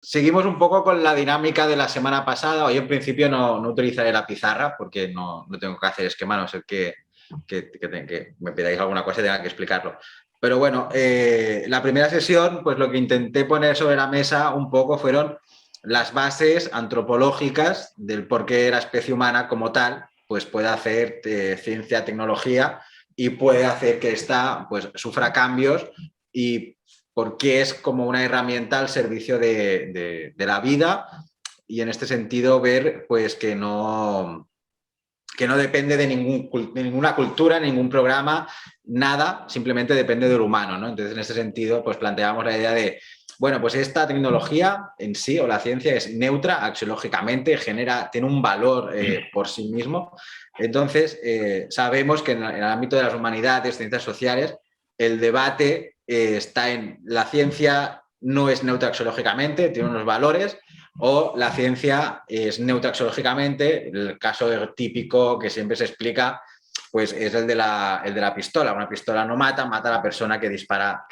seguimos un poco con la dinámica de la semana pasada. Hoy en principio no utilizaré la pizarra porque no tengo que hacer esquema, a no ser que me pidáis alguna cosa y tenga que explicarlo. Pero bueno, la primera sesión, pues lo que intenté poner sobre la mesa un poco fueron las bases antropológicas del por qué la especie humana como tal pues puede hacer ciencia, tecnología y puede hacer que ésta pues, sufra cambios y por qué es como una herramienta al servicio de la vida y en este sentido ver pues que no depende de ninguna cultura, ningún programa, nada, simplemente depende del humano, ¿no? Entonces, en este sentido, pues planteamos la idea de, bueno, pues esta tecnología en sí o la ciencia es neutra axiológicamente, tiene un valor por sí mismo. Entonces, sabemos que en el ámbito de las humanidades, ciencias sociales, el debate está en la ciencia no es neutra axiológicamente, tiene unos valores, o la ciencia es neutra axiológicamente. El caso típico que siempre se explica pues es el de la pistola. Una pistola no mata a la persona que dispara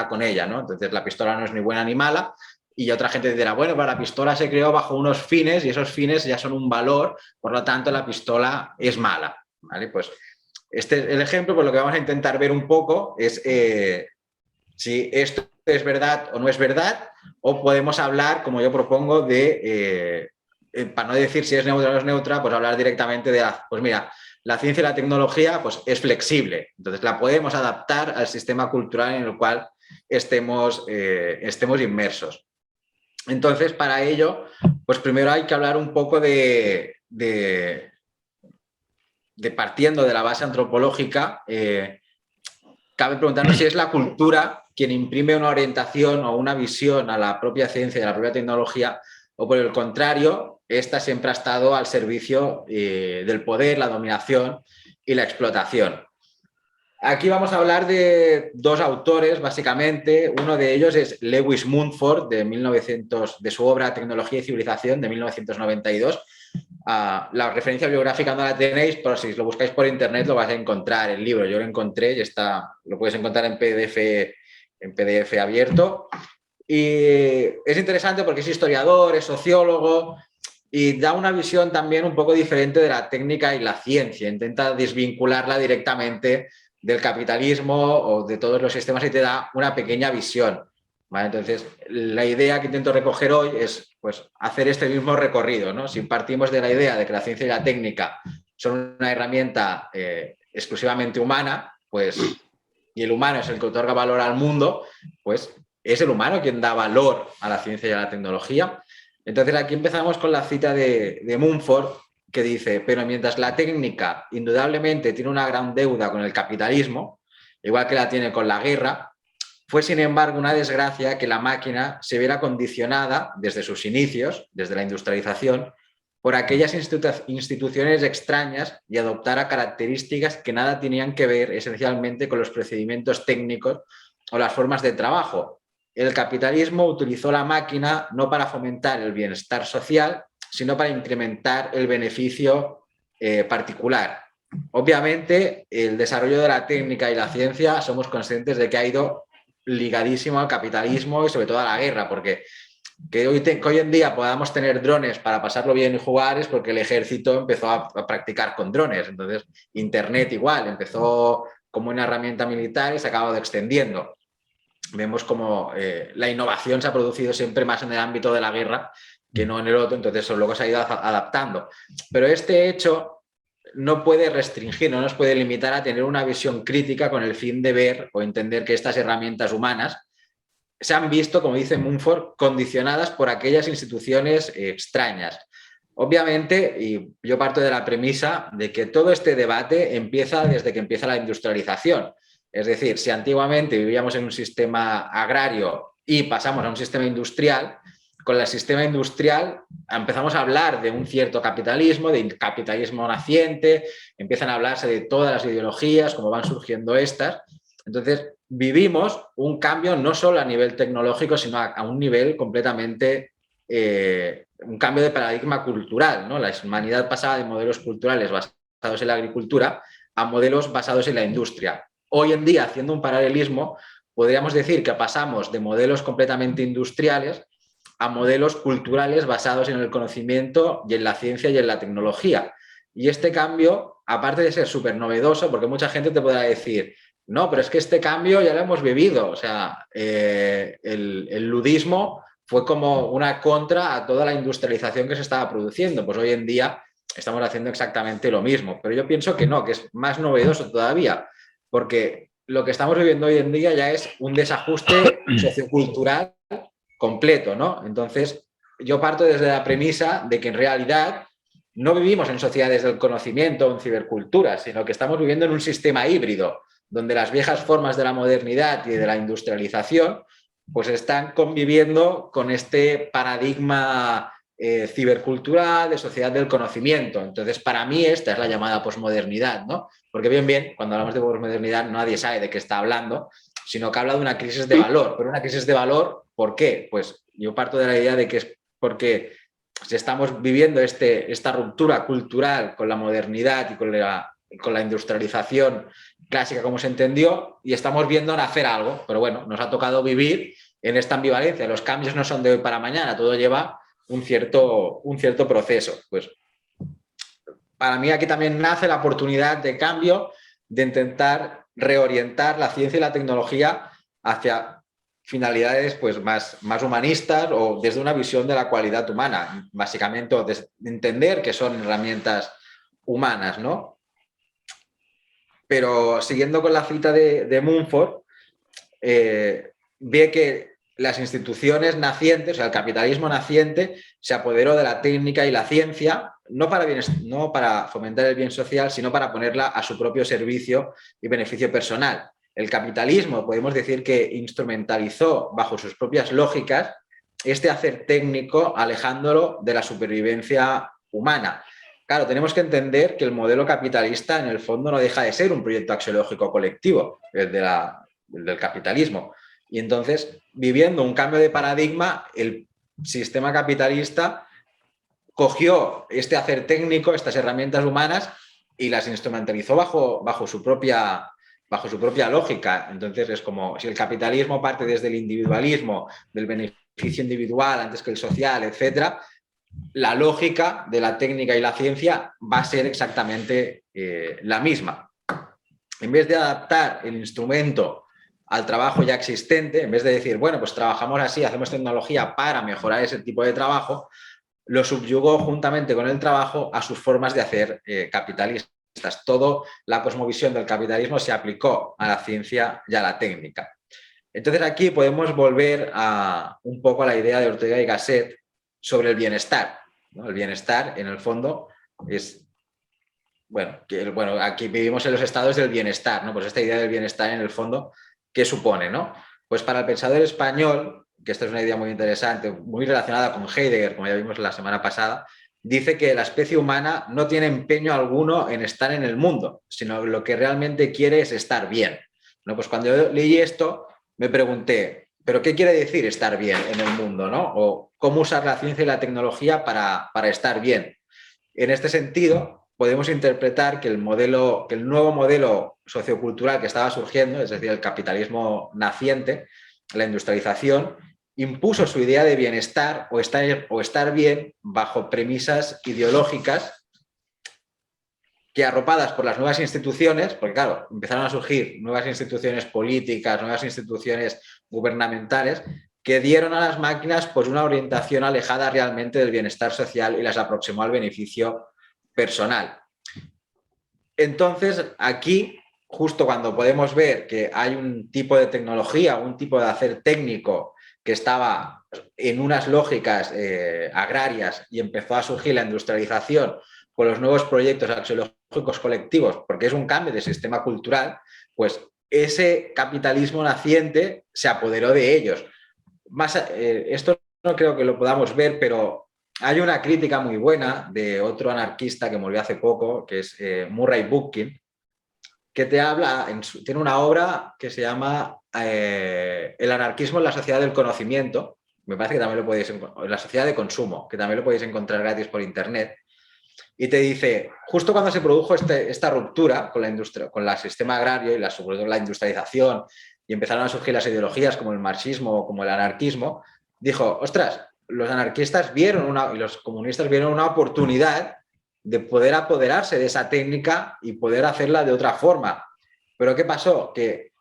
con ella, ¿no? Entonces la pistola no es ni buena ni mala, y otra gente dirá, bueno, pero la pistola se creó bajo unos fines y esos fines ya son un valor, por lo tanto la pistola es mala, ¿vale? Pues este es el ejemplo, pues lo que vamos a intentar ver un poco es si esto es verdad o no es verdad, o podemos hablar, como yo propongo, para no decir si es neutra o no es neutra, pues hablar directamente pues mira, la ciencia y la tecnología pues es flexible, entonces la podemos adaptar al sistema cultural en el cual estemos inmersos. Entonces, para ello, pues primero hay que hablar un poco de partiendo de la base antropológica, cabe preguntarnos si es la cultura quien imprime una orientación o una visión a la propia ciencia y a la propia tecnología, o por el contrario, esta siempre ha estado al servicio del poder, la dominación y la explotación. Aquí vamos a hablar de dos autores, básicamente. Uno de ellos es Lewis Mumford, de su obra Tecnología y Civilización, de 1992. La referencia biográfica no la tenéis, pero si lo buscáis por internet lo vais a encontrar. El libro yo lo encontré y lo puedes encontrar en PDF abierto. Y es interesante porque es historiador, es sociólogo y da una visión también un poco diferente de la técnica y la ciencia. Intenta desvincularla directamente del capitalismo o de todos los sistemas y te da una pequeña visión. ¿Vale? Entonces, la idea que intento recoger hoy es pues, hacer este mismo recorrido, ¿no? Si partimos de la idea de que la ciencia y la técnica son una herramienta exclusivamente humana, pues, y el humano es el que otorga valor al mundo, pues es el humano quien da valor a la ciencia y a la tecnología. Entonces aquí empezamos con la cita de Mumford, que dice, pero mientras la técnica indudablemente tiene una gran deuda con el capitalismo, igual que la tiene con la guerra, fue sin embargo una desgracia que la máquina se viera condicionada desde sus inicios, desde la industrialización, por aquellas instituciones extrañas y adoptara características que nada tenían que ver esencialmente con los procedimientos técnicos o las formas de trabajo. El capitalismo utilizó la máquina no para fomentar el bienestar social, sino para incrementar el beneficio particular. Obviamente, el desarrollo de la técnica y la ciencia somos conscientes de que ha ido ligadísimo al capitalismo y sobre todo a la guerra, porque que hoy en día podamos tener drones para pasarlo bien y jugar es porque el ejército empezó a practicar con drones. Entonces, Internet igual, empezó como una herramienta militar y se ha acabado extendiendo. Vemos como la innovación se ha producido siempre más en el ámbito de la guerra que no en el otro, entonces luego se ha ido adaptando. Pero este hecho no puede restringir, no nos puede limitar a tener una visión crítica con el fin de ver o entender que estas herramientas humanas se han visto, como dice Mumford, condicionadas por aquellas instituciones extrañas. Obviamente, y yo parto de la premisa de que todo este debate empieza desde que empieza la industrialización. Es decir, si antiguamente vivíamos en un sistema agrario y pasamos a un sistema industrial, con el sistema industrial empezamos a hablar de un cierto capitalismo, de capitalismo naciente, empiezan a hablarse de todas las ideologías, cómo van surgiendo estas. Entonces, vivimos un cambio no solo a nivel tecnológico, sino a un nivel completamente, un cambio de paradigma cultural, ¿no? La humanidad pasaba de modelos culturales basados en la agricultura a modelos basados en la industria. Hoy en día, haciendo un paralelismo, podríamos decir que pasamos de modelos completamente industriales a modelos culturales basados en el conocimiento y en la ciencia y en la tecnología. Y este cambio, aparte de ser súper novedoso, porque mucha gente te podrá decir, no, pero es que este cambio ya lo hemos vivido. O sea, el ludismo fue como una contra a toda la industrialización que se estaba produciendo. Pues hoy en día estamos haciendo exactamente lo mismo. Pero yo pienso que no, que es más novedoso todavía, porque lo que estamos viviendo hoy en día ya es un desajuste sociocultural completo, ¿no? Entonces, yo parto desde la premisa de que en realidad no vivimos en sociedades del conocimiento o en ciberculturas, sino que estamos viviendo en un sistema híbrido, donde las viejas formas de la modernidad y de la industrialización pues están conviviendo con este paradigma cibercultural de sociedad del conocimiento. Entonces, para mí esta es la llamada posmodernidad, ¿no? Porque bien, cuando hablamos de posmodernidad nadie sabe de qué está hablando, sino que habla de una crisis de valor. Pero una crisis de valor, ¿por qué? Pues yo parto de la idea de que es porque si estamos viviendo esta ruptura cultural con la modernidad y con la industrialización clásica como se entendió, y estamos viendo nacer algo, pero bueno, nos ha tocado vivir en esta ambivalencia. Los cambios no son de hoy para mañana, todo lleva un cierto proceso. Pues para mí aquí también nace la oportunidad de cambio, de intentar reorientar la ciencia y la tecnología hacia finalidades pues, más humanistas o desde una visión de la cualidad humana, básicamente, o de entender que son herramientas humanas, ¿no? Pero siguiendo con la cita de Mumford, ve que las instituciones nacientes, o sea, el capitalismo naciente, se apoderó de la técnica y la ciencia, no para fomentar el bien social, sino para ponerla a su propio servicio y beneficio personal. El capitalismo, podemos decir que instrumentalizó bajo sus propias lógicas este hacer técnico, alejándolo de la supervivencia humana. Claro, tenemos que entender que el modelo capitalista en el fondo no deja de ser un proyecto axiológico colectivo, el del capitalismo. Y entonces, viviendo un cambio de paradigma, el sistema capitalista cogió este hacer técnico, estas herramientas humanas, y las instrumentalizó bajo su propia lógica. Entonces es como si el capitalismo parte desde el individualismo, del beneficio individual antes que el social, etcétera, la lógica de la técnica y la ciencia va a ser exactamente la misma. En vez de adaptar el instrumento al trabajo ya existente, en vez de decir, bueno, pues trabajamos así, hacemos tecnología para mejorar ese tipo de trabajo, lo subyugó juntamente con el trabajo a sus formas de hacer capitalistas. Toda la cosmovisión del capitalismo se aplicó a la ciencia y a la técnica. Entonces aquí podemos volver un poco a la idea de Ortega y Gasset sobre el bienestar, ¿no? El bienestar, en el fondo, es... Bueno, aquí vivimos en los estados del bienestar, ¿no? Pues esta idea del bienestar, en el fondo, ¿qué supone, no? Pues para el pensador español, que esta es una idea muy interesante, muy relacionada con Heidegger, como ya vimos la semana pasada, dice que la especie humana no tiene empeño alguno en estar en el mundo, sino lo que realmente quiere es estar bien, ¿no? Pues cuando yo leí esto, me pregunté, ¿pero qué quiere decir estar bien en el mundo, ¿no? O cómo usar la ciencia y la tecnología para estar bien. En este sentido, podemos interpretar que el nuevo modelo sociocultural que estaba surgiendo, es decir, el capitalismo naciente, la industrialización, impuso su idea de bienestar o estar bien bajo premisas ideológicas que, arropadas por las nuevas instituciones, porque claro, empezaron a surgir nuevas instituciones políticas, nuevas instituciones gubernamentales, que dieron a las máquinas pues una orientación alejada realmente del bienestar social y las aproximó al beneficio personal. Entonces, aquí, justo cuando podemos ver que hay un tipo de tecnología, un tipo de hacer técnico que estaba en unas lógicas agrarias y empezó a surgir la industrialización con los nuevos proyectos axiológicos colectivos, porque es un cambio de sistema cultural, pues ese capitalismo naciente se apoderó de ellos. Esto no creo que lo podamos ver, pero hay una crítica muy buena de otro anarquista que murió hace poco, que es Murray Bookchin, que tiene una obra que se llama El anarquismo en la sociedad del conocimiento. Me parece que también lo podéis encontrar, en la sociedad de consumo, que también lo podéis encontrar gratis por internet. Y te dice, justo cuando se produjo esta ruptura con el sistema agrario y sobre todo la industrialización, y empezaron a surgir las ideologías como el marxismo o como el anarquismo, dijo, ostras, los anarquistas vieron y los comunistas vieron una oportunidad de poder apoderarse de esa técnica y poder hacerla de otra forma. Pero ¿qué pasó? Que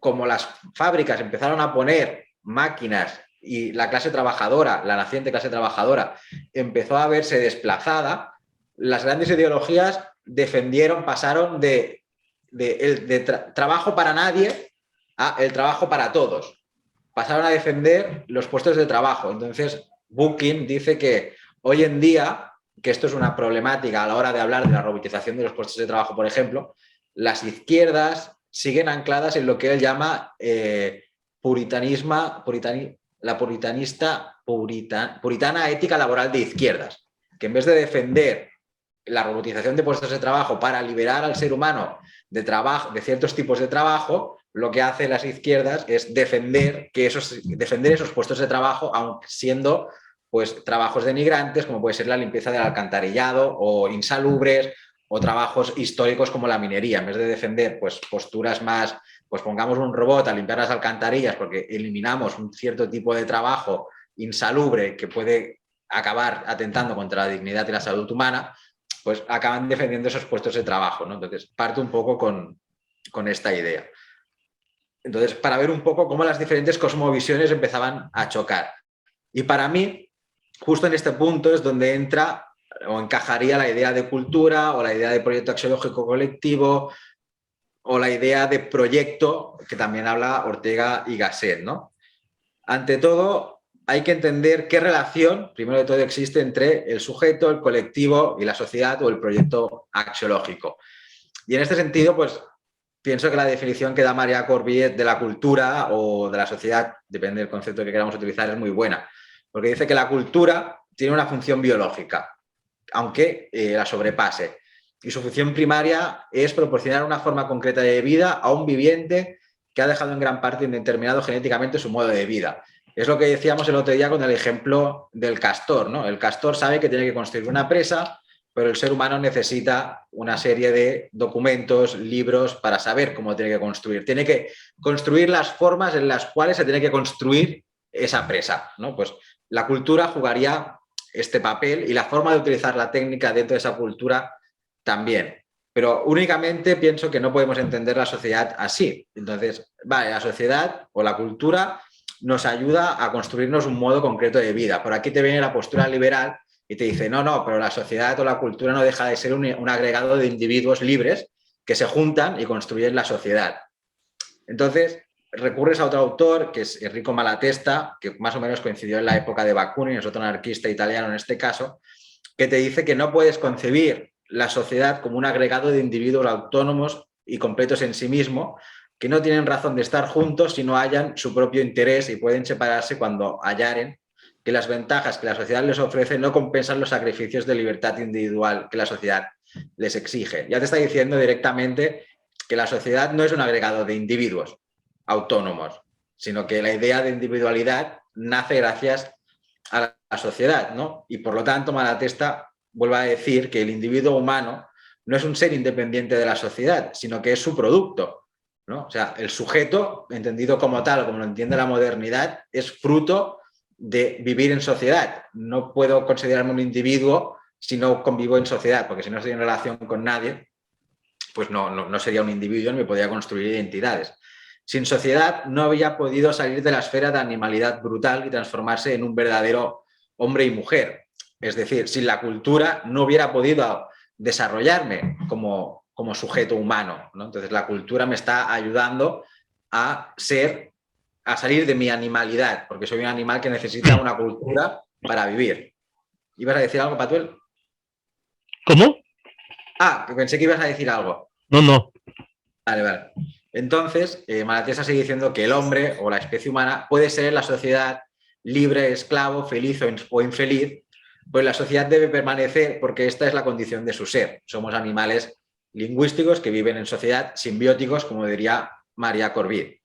como las fábricas empezaron a poner máquinas y la clase trabajadora, la naciente clase trabajadora, empezó a verse desplazada, las grandes ideologías pasaron de trabajo para nadie a el trabajo para todos. Pasaron a defender los puestos de trabajo. Entonces, Bookchin dice que hoy en día, que esto es una problemática a la hora de hablar de la robotización de los puestos de trabajo, por ejemplo, las izquierdas siguen ancladas en lo que él llama puritana ética laboral de izquierdas, que en vez de defender la robotización de puestos de trabajo para liberar al ser humano de ciertos tipos de trabajo, lo que hacen las izquierdas es defender esos puestos de trabajo, aunque siendo pues, trabajos denigrantes, como puede ser la limpieza del alcantarillado o insalubres, o trabajos históricos como la minería. En vez de defender pues, posturas más, pues pongamos un robot a limpiar las alcantarillas porque eliminamos un cierto tipo de trabajo insalubre que puede acabar atentando contra la dignidad y la salud humana, pues acaban defendiendo esos puestos de trabajo, ¿no? Entonces, parto un poco con esta idea. Entonces, para ver un poco cómo las diferentes cosmovisiones empezaban a chocar. Y para mí, justo en este punto es donde entra o encajaría la idea de cultura o la idea de proyecto axiológico colectivo o la idea de proyecto que también habla Ortega y Gasset, ¿no? Ante todo, hay que entender qué relación, primero de todo, existe entre el sujeto, el colectivo y la sociedad o el proyecto axiológico. Y en este sentido, pues pienso que la definición que da Maria Corbiet de la cultura o de la sociedad, depende del concepto que queramos utilizar, es muy buena, porque dice que la cultura tiene una función biológica, aunque la sobrepase. Y su función primaria es proporcionar una forma concreta de vida a un viviente que ha dejado en gran parte indeterminado genéticamente su modo de vida. Es lo que decíamos el otro día con el ejemplo del castor, ¿no? El castor sabe que tiene que construir una presa, pero el ser humano necesita una serie de documentos, libros, para saber cómo tiene que construir. Tiene que construir las formas en las cuales se tiene que construir esa presa, ¿no? Pues la cultura jugaría este papel y la forma de utilizar la técnica dentro de esa cultura también. Pero únicamente pienso que no podemos entender la sociedad así. Entonces, vale, la sociedad o la cultura nos ayuda a construirnos un modo concreto de vida. Por aquí te viene la postura liberal y te dice, no, pero la sociedad o la cultura no deja de ser un agregado de individuos libres que se juntan y construyen la sociedad. Entonces, recurres a otro autor, que es Enrico Malatesta, que más o menos coincidió en la época de Bakunin, es otro anarquista italiano en este caso, que te dice que no puedes concebir la sociedad como un agregado de individuos autónomos y completos en sí mismo, que no tienen razón de estar juntos si no hallan su propio interés y pueden separarse cuando hallaren que las ventajas que la sociedad les ofrece no compensan los sacrificios de libertad individual que la sociedad les exige. Ya te está diciendo directamente que la sociedad no es un agregado de individuos autónomos, sino que la idea de individualidad nace gracias a la sociedad, ¿no? Y por lo tanto, Malatesta vuelve a decir que el individuo humano no es un ser independiente de la sociedad, sino que es su producto, ¿no? O sea, el sujeto, entendido como tal, como lo entiende la modernidad, es fruto de vivir en sociedad. No puedo considerarme un individuo si no convivo en sociedad, porque si no estoy en relación con nadie, pues no sería un individuo ni me podría construir identidades. Sin sociedad no había podido salir de la esfera de animalidad brutal y transformarse en un verdadero hombre y mujer. Es decir, sin la cultura no hubiera podido desarrollarme como sujeto humano, ¿no? Entonces la cultura me está ayudando a salir de mi animalidad, porque soy un animal que necesita una cultura para vivir. ¿Ibas a decir algo, Patuel? ¿Cómo? Pensé que ibas a decir algo. No. Vale. Entonces, Malatesta sigue diciendo que el hombre o la especie humana puede ser en la sociedad libre, esclavo, feliz o infeliz, pues la sociedad debe permanecer porque esta es la condición de su ser. Somos animales lingüísticos que viven en sociedad, simbióticos, como diría Maria Corbiet.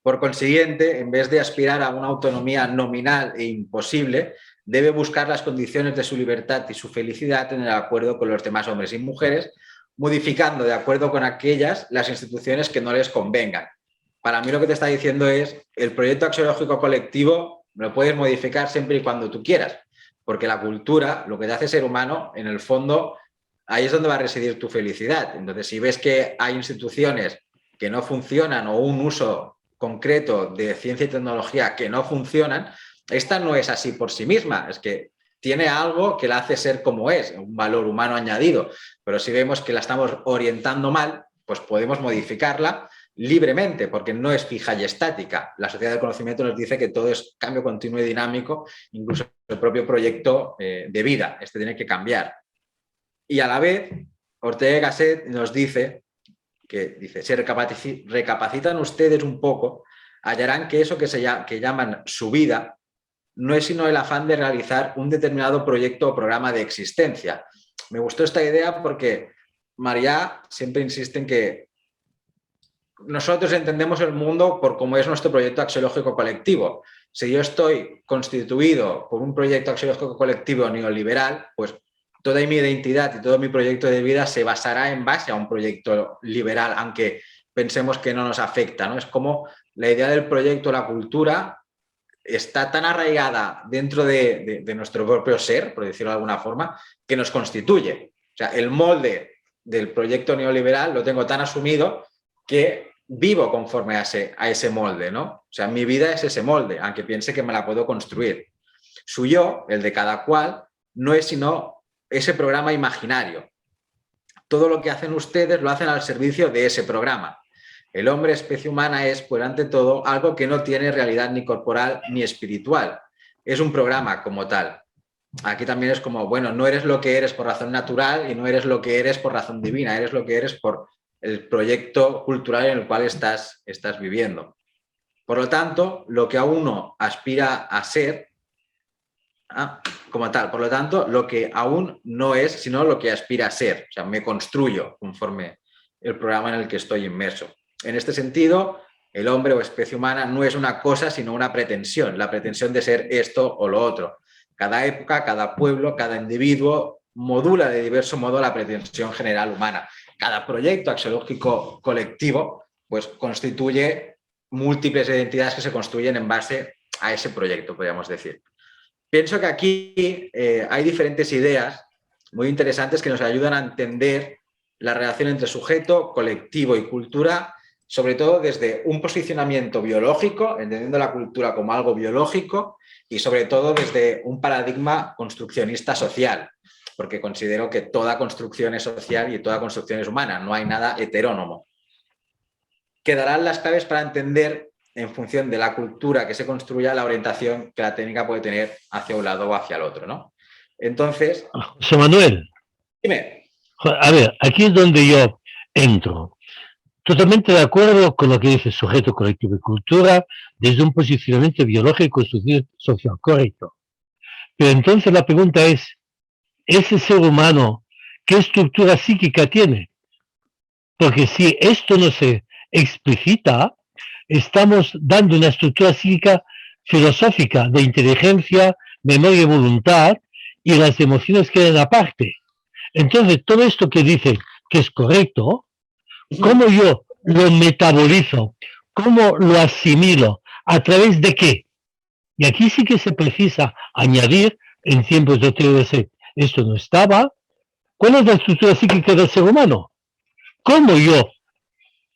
Por consiguiente, en vez de aspirar a una autonomía nominal e imposible, debe buscar las condiciones de su libertad y su felicidad en el acuerdo con los demás hombres y mujeres, modificando de acuerdo con aquellas las instituciones que no les convengan. Para mí lo que te está diciendo es el proyecto axiológico colectivo lo puedes modificar siempre y cuando tú quieras, porque la cultura, lo que te hace ser humano, en el fondo, ahí es donde va a residir tu felicidad. Entonces, si ves que hay instituciones que no funcionan o un uso concreto de ciencia y tecnología que no funcionan, esta no es así por sí misma, es que tiene algo que la hace ser como es, un valor humano añadido, pero si vemos que la estamos orientando mal, pues podemos modificarla libremente, porque no es fija y estática. La sociedad del conocimiento nos dice que todo es cambio continuo y dinámico, incluso el propio proyecto de vida, este tiene que cambiar. Y a la vez, Ortega y Gasset nos dice que si recapacitan ustedes un poco, hallarán que eso que llaman su vida no es sino el afán de realizar un determinado proyecto o programa de existencia. Me gustó esta idea porque Marià siempre insiste en que nosotros entendemos el mundo por cómo es nuestro proyecto axiológico colectivo. Si yo estoy constituido por un proyecto axiológico colectivo neoliberal, pues toda mi identidad y todo mi proyecto de vida se basará en base a un proyecto liberal, aunque pensemos que no nos afecta, ¿no? Es como la idea del proyecto, la cultura, está tan arraigada dentro de nuestro propio ser, por decirlo de alguna forma, que nos constituye. O sea, el molde del proyecto neoliberal lo tengo tan asumido que vivo conforme a ese molde, ¿no? O sea, mi vida es ese molde, aunque piense que me la puedo construir. Su yo, el de cada cual, no es sino ese programa imaginario. Todo lo que hacen ustedes lo hacen al servicio de ese programa. El hombre, especie humana, es, por ante todo, algo que no tiene realidad ni corporal ni espiritual. Es un programa como tal. Aquí también es como, bueno, no eres lo que eres por razón natural y no eres lo que eres por razón divina, eres lo que eres por el proyecto cultural en el cual estás viviendo. Por lo tanto, lo que a uno aspira a ser, como tal, por lo tanto, lo que aún no es, sino lo que aspira a ser. O sea, me construyo conforme el programa en el que estoy inmerso. En este sentido, el hombre o especie humana no es una cosa, sino una pretensión, la pretensión de ser esto o lo otro. Cada época, cada pueblo, cada individuo modula de diverso modo la pretensión general humana. Cada proyecto axiológico colectivo pues, constituye múltiples identidades que se construyen en base a ese proyecto, podríamos decir. Pienso que aquí hay diferentes ideas muy interesantes que nos ayudan a entender la relación entre sujeto, colectivo y cultura, sobre todo desde un posicionamiento biológico, entendiendo la cultura como algo biológico, y sobre todo desde un paradigma construccionista social, porque considero que toda construcción es social y toda construcción es humana, no hay nada heterónomo. Quedarán las claves para entender, en función de la cultura que se construya, la orientación que la técnica puede tener hacia un lado o hacia el otro, ¿no? Entonces... José Manuel. Dime. A ver, aquí es donde yo entro. Totalmente de acuerdo con lo que dice sujeto, colectivo y cultura desde un posicionamiento biológico y social correcto. Pero entonces la pregunta es, ¿ese ser humano qué estructura psíquica tiene? Porque si esto no se explicita, estamos dando una estructura psíquica filosófica de inteligencia, memoria y voluntad, y las emociones quedan aparte. Entonces, todo esto que dice que es correcto, ¿cómo yo lo metabolizo? ¿Cómo lo asimilo? ¿A través de qué? Y aquí sí que se precisa añadir, en tiempos de TLC, esto no estaba. ¿Cuál es la estructura psíquica del ser humano? ¿Cómo yo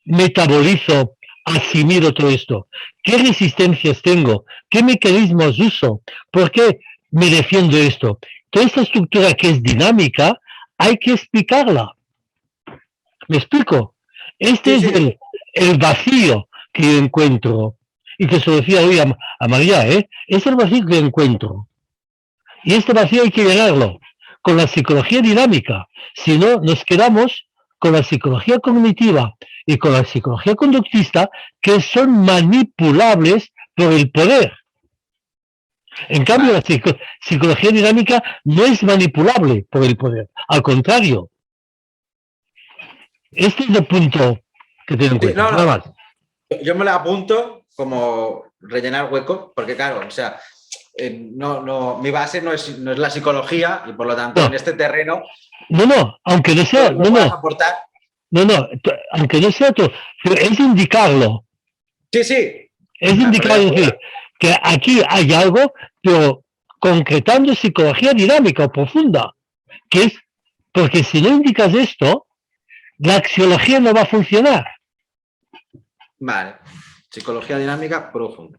metabolizo, asimilo todo esto? ¿Qué resistencias tengo? ¿Qué mecanismos uso? ¿Por qué me defiendo de esto? Toda esta estructura que es dinámica, hay que explicarla. ¿Me explico? Este es el vacío que yo encuentro. Y que se lo decía hoy a María, es el vacío que encuentro. Y este vacío hay que llenarlo con la psicología dinámica. Si no, nos quedamos con la psicología cognitiva y con la psicología conductista, que son manipulables por el poder. En cambio, la psicología dinámica no es manipulable por el poder. Al contrario. Este es el punto que tengo en cuenta. Nada más. Yo me lo apunto como rellenar hueco, porque claro, o sea, mi base no es la psicología y por lo tanto en este terreno... No, aunque no sea... aportar. No, aunque no sea todo, pero es indicarlo. Sí. Es indicarlo, decir, que aquí hay algo, pero concretando psicología dinámica o profunda, que es, porque si no indicas esto, la axiología no va a funcionar. Vale. Psicología dinámica profunda.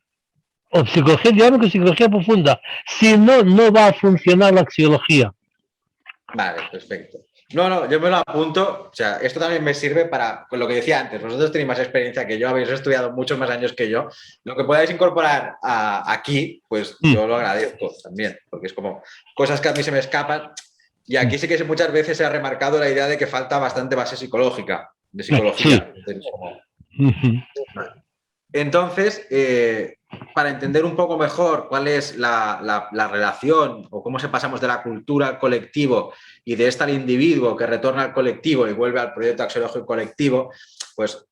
O psicología dinámica o psicología profunda. Si no, no va a funcionar la axiología. Vale, perfecto. No, yo me lo apunto. O sea, esto también me sirve para, con lo que decía antes, vosotros tenéis más experiencia que yo, habéis estudiado muchos más años que yo. Lo que podáis incorporar aquí, pues yo lo agradezco también, porque es como cosas que a mí se me escapan. Y aquí sí que muchas veces se ha remarcado la idea de que falta bastante base psicológica, de psicología. Sí. Entonces, para entender un poco mejor cuál es la relación o cómo se pasamos de la cultura al colectivo y de esta al individuo que retorna al colectivo y vuelve al proyecto axiológico colectivo, pues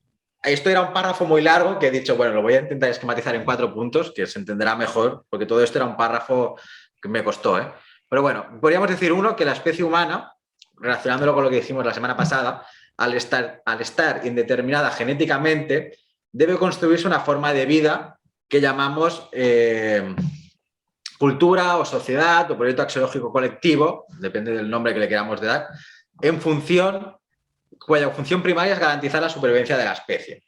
esto era un párrafo muy largo que he dicho, bueno, lo voy a intentar esquematizar en 4 puntos, que se entenderá mejor, porque todo esto era un párrafo que me costó, ¿eh? Pero bueno, podríamos decir uno, que la especie humana, relacionándolo con lo que dijimos la semana pasada, al estar indeterminada genéticamente, debe construirse una forma de vida que llamamos cultura o sociedad o proyecto axiológico colectivo, depende del nombre que le queramos dar, cuya función primaria es garantizar la supervivencia de la especie.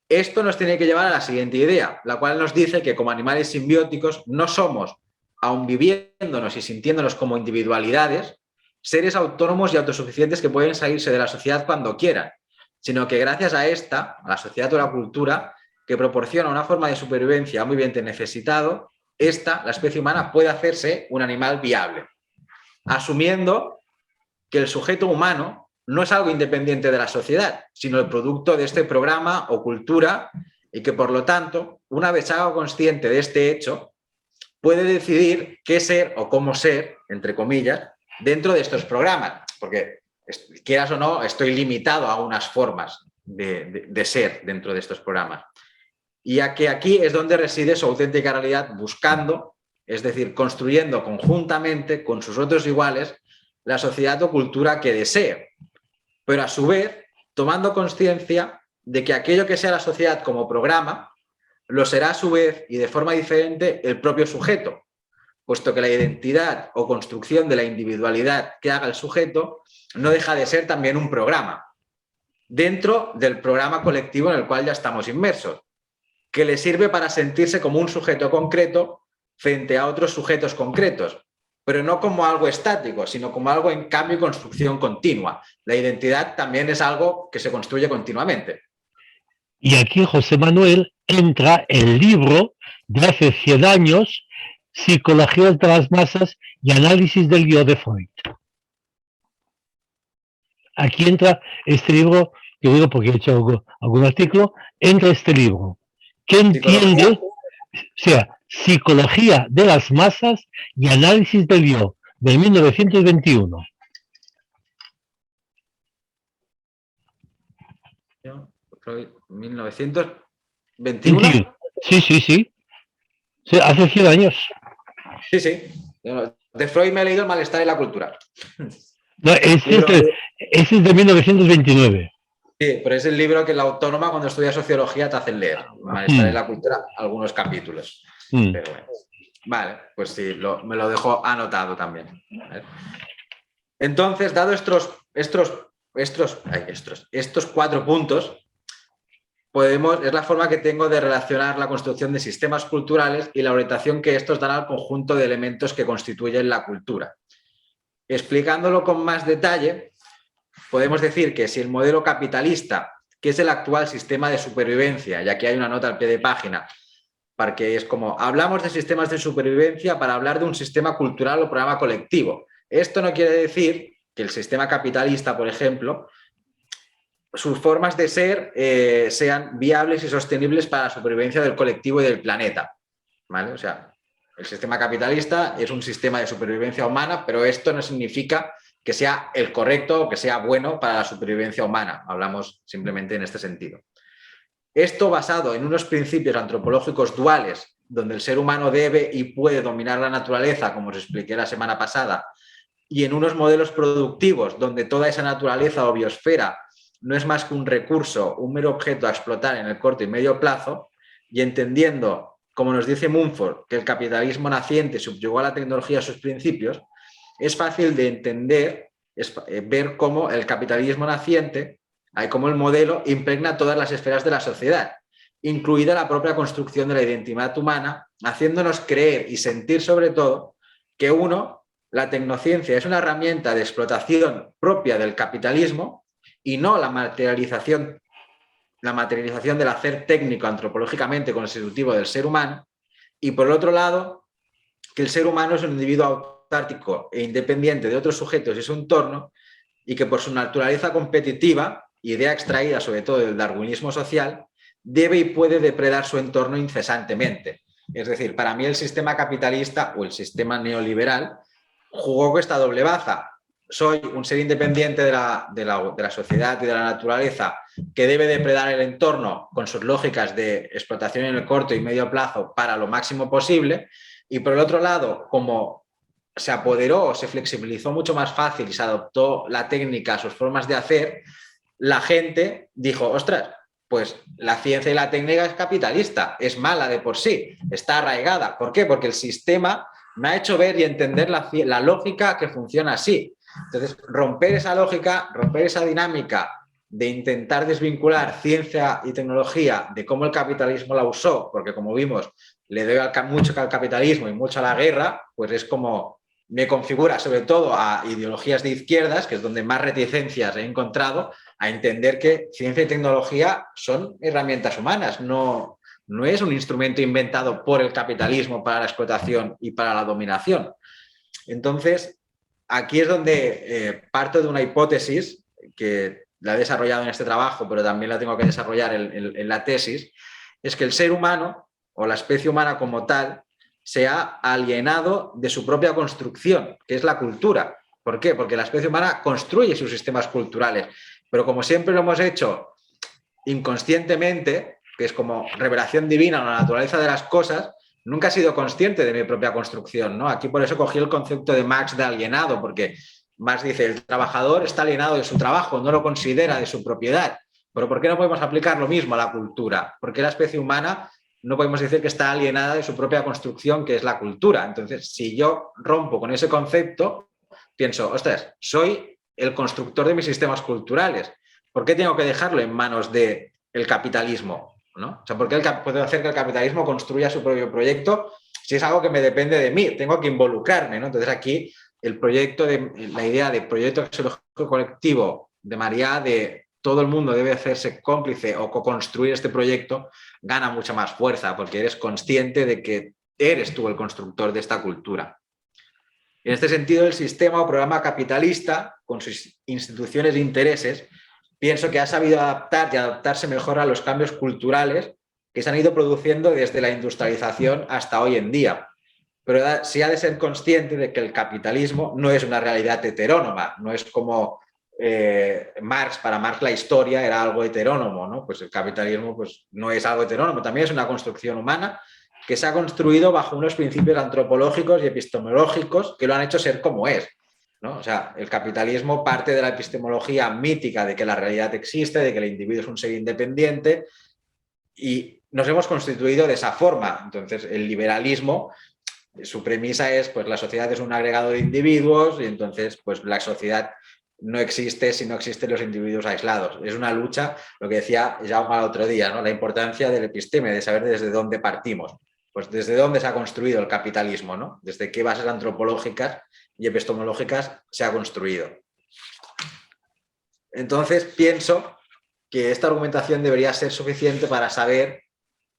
Esto nos tiene que llevar a la siguiente idea, la cual nos dice que como animales simbióticos no somos, aun viviéndonos y sintiéndonos como individualidades, seres autónomos y autosuficientes que pueden salirse de la sociedad cuando quieran, sino que gracias a esta, a la sociedad o la cultura, que proporciona una forma de supervivencia a un viviente necesitado, la especie humana, puede hacerse un animal viable, asumiendo que el sujeto humano no es algo independiente de la sociedad, sino el producto de este programa o cultura y que, por lo tanto, una vez haga consciente de este hecho, puede decidir qué ser o cómo ser, entre comillas, dentro de estos programas, porque quieras o no, estoy limitado a unas formas de ser dentro de estos programas. Y a que aquí es donde reside su auténtica realidad, buscando, es decir, construyendo conjuntamente con sus otros iguales la sociedad o cultura que desee, pero a su vez tomando conciencia de que aquello que sea la sociedad como programa lo será a su vez y de forma diferente el propio sujeto, puesto que la identidad o construcción de la individualidad que haga el sujeto no deja de ser también un programa, dentro del programa colectivo en el cual ya estamos inmersos, que le sirve para sentirse como un sujeto concreto frente a otros sujetos concretos, pero no como algo estático, sino como algo en cambio y construcción continua. La identidad también es algo que se construye continuamente. Y aquí, José Manuel, entra el libro de hace 100 años, Psicología de las masas y análisis del yo de Freud. Aquí entra este libro, yo digo porque he hecho algún artículo, entra este libro, que entiende, o sea, Psicología de las masas y análisis del yo, de 1921. Freud, 1921. 21. Sí, hace 100 años. Sí. De Freud me he leído El malestar y la cultura. No, ese es de 1929. Sí, pero es el libro que la autónoma cuando estudia sociología te hacen leer. El malestar y la cultura, algunos capítulos. Pero bueno. Vale, pues sí, me lo dejo anotado también. ¿Vale? Entonces, dado estos 4 puntos, es la forma que tengo de relacionar la construcción de sistemas culturales y la orientación que estos dan al conjunto de elementos que constituyen la cultura. Explicándolo con más detalle, podemos decir que si el modelo capitalista, que es el actual sistema de supervivencia, y aquí hay una nota al pie de página, porque es como, hablamos de sistemas de supervivencia para hablar de un sistema cultural o programa colectivo. Esto no quiere decir que el sistema capitalista, por ejemplo, sus formas de ser sean viables y sostenibles para la supervivencia del colectivo y del planeta. ¿Vale? O sea, el sistema capitalista es un sistema de supervivencia humana, pero esto no significa que sea el correcto o que sea bueno para la supervivencia humana. Hablamos simplemente en este sentido. Esto basado en unos principios antropológicos duales, donde el ser humano debe y puede dominar la naturaleza, como os expliqué la semana pasada, y en unos modelos productivos, donde toda esa naturaleza o biosfera no es más que un recurso, un mero objeto a explotar en el corto y medio plazo, y entendiendo, como nos dice Mumford, que el capitalismo naciente subyugó a la tecnología a sus principios, es fácil de entender, ver cómo el capitalismo naciente, cómo el modelo impregna todas las esferas de la sociedad, incluida la propia construcción de la identidad humana, haciéndonos creer y sentir sobre todo que la tecnociencia es una herramienta de explotación propia del capitalismo y no la materialización del hacer técnico antropológicamente constitutivo del ser humano, y por el otro lado, que el ser humano es un individuo autárquico e independiente de otros sujetos y su entorno, y que por su naturaleza competitiva, idea extraída sobre todo del darwinismo social, debe y puede depredar su entorno incesantemente. Es decir, para mí el sistema capitalista o el sistema neoliberal jugó con esta doble baza. Soy un ser independiente de la sociedad y de la naturaleza que debe depredar el entorno con sus lógicas de explotación en el corto y medio plazo para lo máximo posible, y por el otro lado, como se apoderó, se flexibilizó mucho más fácil y se adoptó la técnica a sus formas de hacer, la gente dijo, ostras, pues la ciencia y la técnica es capitalista, es mala de por sí, está arraigada. ¿Por qué? Porque el sistema me ha hecho ver y entender la lógica que funciona así. Entonces, romper esa lógica, romper esa dinámica de intentar desvincular ciencia y tecnología de cómo el capitalismo la usó, porque como vimos, le doy mucho al capitalismo y mucho a la guerra, pues es como me configura sobre todo a ideologías de izquierdas, que es donde más reticencias he encontrado, a entender que ciencia y tecnología son herramientas humanas, no es un instrumento inventado por el capitalismo para la explotación y para la dominación. Entonces, aquí es donde parto de una hipótesis que la he desarrollado en este trabajo, pero también la tengo que desarrollar en la tesis, es que el ser humano o la especie humana como tal se ha alienado de su propia construcción, que es la cultura. ¿Por qué? Porque la especie humana construye sus sistemas culturales, pero como siempre lo hemos hecho inconscientemente, que es como revelación divina en la naturaleza de las cosas, nunca he sido consciente de mi propia construcción, ¿no? Aquí por eso cogí el concepto de Marx de alienado, porque Marx dice, el trabajador está alienado de su trabajo, no lo considera de su propiedad. Pero ¿por qué no podemos aplicar lo mismo a la cultura? ¿Por qué la especie humana no podemos decir que está alienada de su propia construcción, que es la cultura? Entonces, si yo rompo con ese concepto, pienso, ostras, soy el constructor de mis sistemas culturales. ¿Por qué tengo que dejarlo en manos del capitalismo? ¿No? O sea, ¿por qué puedo hacer que el capitalismo construya su propio proyecto si es algo que me depende de mí? Tengo que involucrarme, ¿no? Entonces aquí la idea de proyecto axiológico colectivo de Mariá, de todo el mundo debe hacerse cómplice o co-construir este proyecto, gana mucha más fuerza porque eres consciente de que eres tú el constructor de esta cultura. En este sentido, el sistema o programa capitalista, con sus instituciones e intereses, pienso que ha sabido adaptar y adaptarse mejor a los cambios culturales que se han ido produciendo desde la industrialización hasta hoy en día. Pero sí ha de ser consciente de que el capitalismo no es una realidad heterónoma, no es como Marx. Para Marx la historia era algo heterónomo, ¿no? Pues el capitalismo pues, no es algo heterónomo, también es una construcción humana que se ha construido bajo unos principios antropológicos y epistemológicos que lo han hecho ser como es, ¿no? O sea, el capitalismo parte de la epistemología mítica de que la realidad existe, de que el individuo es un ser independiente, y nos hemos constituido de esa forma. Entonces, el liberalismo, su premisa es, pues la sociedad es un agregado de individuos y entonces, pues la sociedad no existe si no existen los individuos aislados. Es una lucha, lo que decía Jaume el otro día, ¿no? La importancia del episteme, de saber desde dónde partimos. Pues desde dónde se ha construido el capitalismo, ¿no? Desde qué bases antropológicas y epistemológicas se ha construido. Entonces, pienso que esta argumentación debería ser suficiente para saber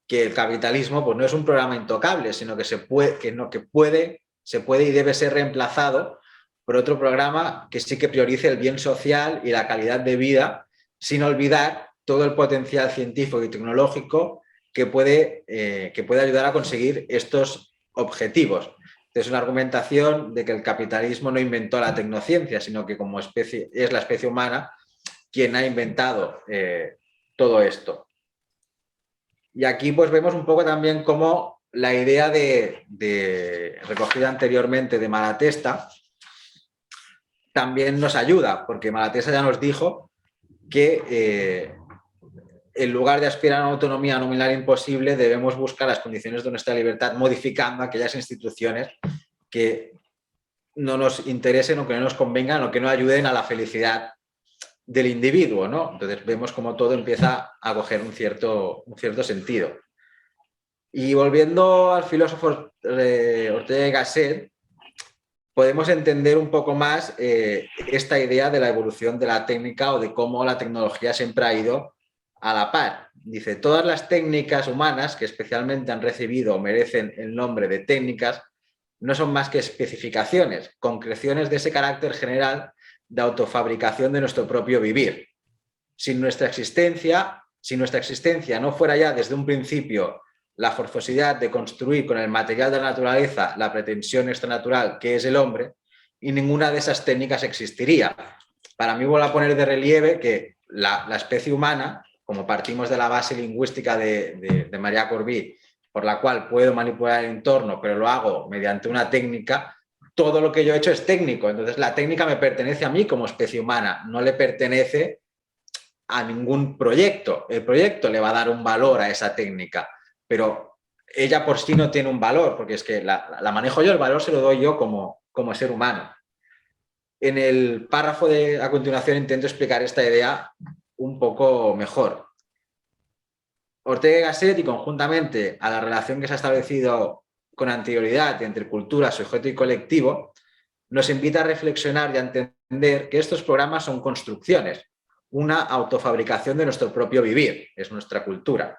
que el capitalismo pues, no es un programa intocable, sino que se puede y debe ser reemplazado por otro programa que sí que priorice el bien social y la calidad de vida, sin olvidar todo el potencial científico y tecnológico que puede ayudar a conseguir estos objetivos. Es una argumentación de que el capitalismo no inventó la tecnociencia, sino que como especie es la especie humana quien ha inventado todo esto. Y aquí pues vemos un poco también cómo la idea recogida anteriormente de Malatesta también nos ayuda, porque Malatesta ya nos dijo que en lugar de aspirar a una autonomía nominal imposible, debemos buscar las condiciones de nuestra libertad modificando aquellas instituciones que no nos interesen o que no nos convengan o que no ayuden a la felicidad del individuo, ¿no? Entonces vemos como todo empieza a coger un cierto sentido. Y volviendo al filósofo Ortega y Gasset, podemos entender un poco más esta idea de la evolución de la técnica o de cómo la tecnología siempre ha ido a la par. Dice, todas las técnicas humanas que especialmente han recibido o merecen el nombre de técnicas no son más que especificaciones, concreciones de ese carácter general de autofabricación de nuestro propio vivir. Si nuestra existencia no fuera ya desde un principio la forzosidad de construir con el material de la naturaleza la pretensión extranatural que es el hombre, y ninguna de esas técnicas existiría. Para mí vuelvo a poner de relieve que la especie humana, como partimos de la base lingüística de María Corbí, por la cual puedo manipular el entorno, pero lo hago mediante una técnica, todo lo que yo he hecho es técnico. Entonces la técnica me pertenece a mí como especie humana, no le pertenece a ningún proyecto. El proyecto le va a dar un valor a esa técnica, pero ella por sí no tiene un valor, porque es que la manejo yo, el valor se lo doy yo como ser humano. En el párrafo a continuación intento explicar esta idea un poco mejor. Ortega y Gasset, y conjuntamente a la relación que se ha establecido con anterioridad entre cultura, sujeto y colectivo, nos invita a reflexionar y a entender que estos programas son construcciones, una autofabricación de nuestro propio vivir, es nuestra cultura.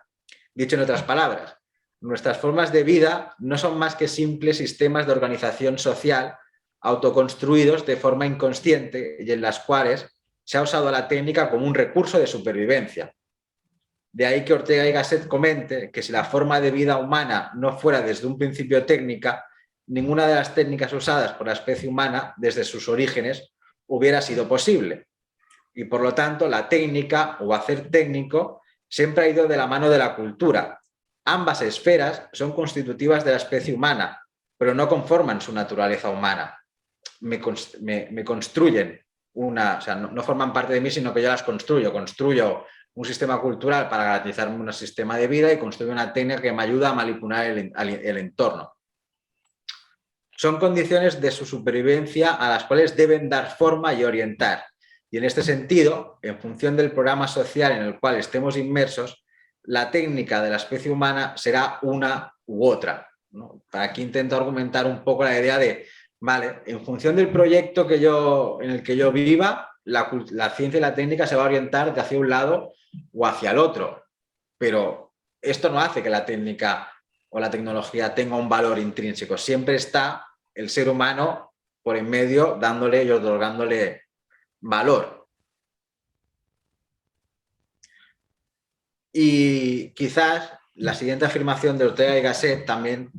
Dicho en otras palabras, nuestras formas de vida no son más que simples sistemas de organización social autoconstruidos de forma inconsciente y en las cuales se ha usado la técnica como un recurso de supervivencia. De ahí que Ortega y Gasset comente que si la forma de vida humana no fuera desde un principio técnica, ninguna de las técnicas usadas por la especie humana desde sus orígenes hubiera sido posible. Y por lo tanto, la técnica o hacer técnico siempre ha ido de la mano de la cultura. Ambas esferas son constitutivas de la especie humana, pero no conforman su naturaleza humana. Me construyen o sea, no forman parte de mí, sino que yo las construyo un sistema cultural para garantizar un sistema de vida y construir una técnica que me ayuda a manipular el entorno. Son condiciones de su supervivencia a las cuales deben dar forma y orientar. Y en este sentido, en función del programa social en el cual estemos inmersos, la técnica de la especie humana será una u otra, ¿no? Aquí intento argumentar un poco la idea de, vale, en función del proyecto en el que yo viva, la ciencia y la técnica se va a orientar de hacia un lado o hacia el otro. Pero esto no hace que la técnica o la tecnología tenga un valor intrínseco. Siempre está el ser humano por en medio dándole y otorgándole valor. Y quizás la siguiente afirmación de Ortega y Gasset también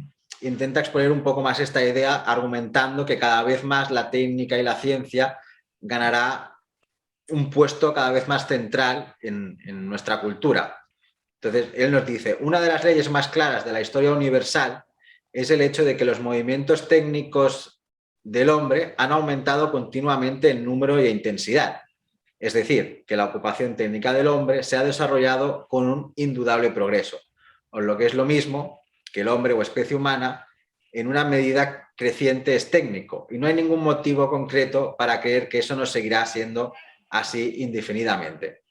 intenta exponer un poco más esta idea, argumentando que cada vez más la técnica y la ciencia ganará un puesto cada vez más central en nuestra cultura. Entonces, él nos dice, una de las leyes más claras de la historia universal es el hecho de que los movimientos técnicos del hombre han aumentado continuamente en número e intensidad. Es decir, que la ocupación técnica del hombre se ha desarrollado con un indudable progreso, o lo que es lo mismo que el hombre o especie humana en una medida creciente es técnico, y no hay ningún motivo concreto para creer que eso no seguirá siendo así indefinidamente.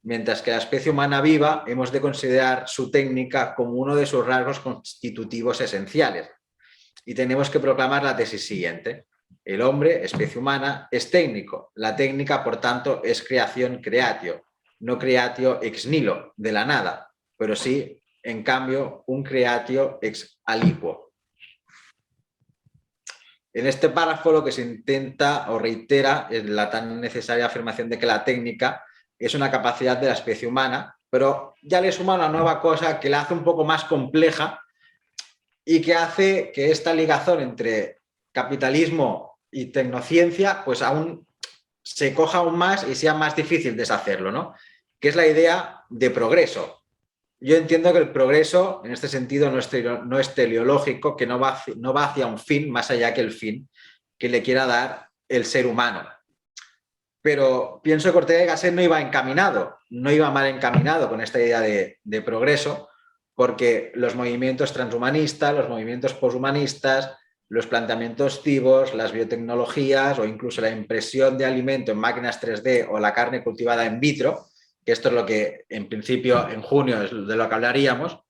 Mientras que la especie humana viva, hemos de considerar su técnica como uno de sus rasgos constitutivos esenciales. Y tenemos que proclamar la tesis siguiente. El hombre, especie humana, es técnico. La técnica, por tanto, es creación creatio, no creatio ex nihilo, de la nada, pero sí, en cambio, un creatio ex aliquo. En este párrafo lo que se intenta o reitera es la tan necesaria afirmación de que la técnica es una capacidad de la especie humana, pero ya le suma una nueva cosa que la hace un poco más compleja y que hace que esta ligazón entre capitalismo y tecnociencia pues aún se coja aún más y sea más difícil deshacerlo, ¿no? Que es la idea de progreso. Yo entiendo que el progreso, en este sentido, no es teleológico, que no va hacia un fin más allá que el fin que le quiera dar el ser humano. pero pienso que Ortega y Gasset no iba encaminado, no iba mal encaminado con esta idea de progreso, porque los movimientos transhumanistas, los movimientos poshumanistas, los planteamientos cibos, las biotecnologías o incluso la impresión de alimento en máquinas 3D o la carne cultivada in vitro, que esto es lo que en principio en junio es de lo que hablaríamos,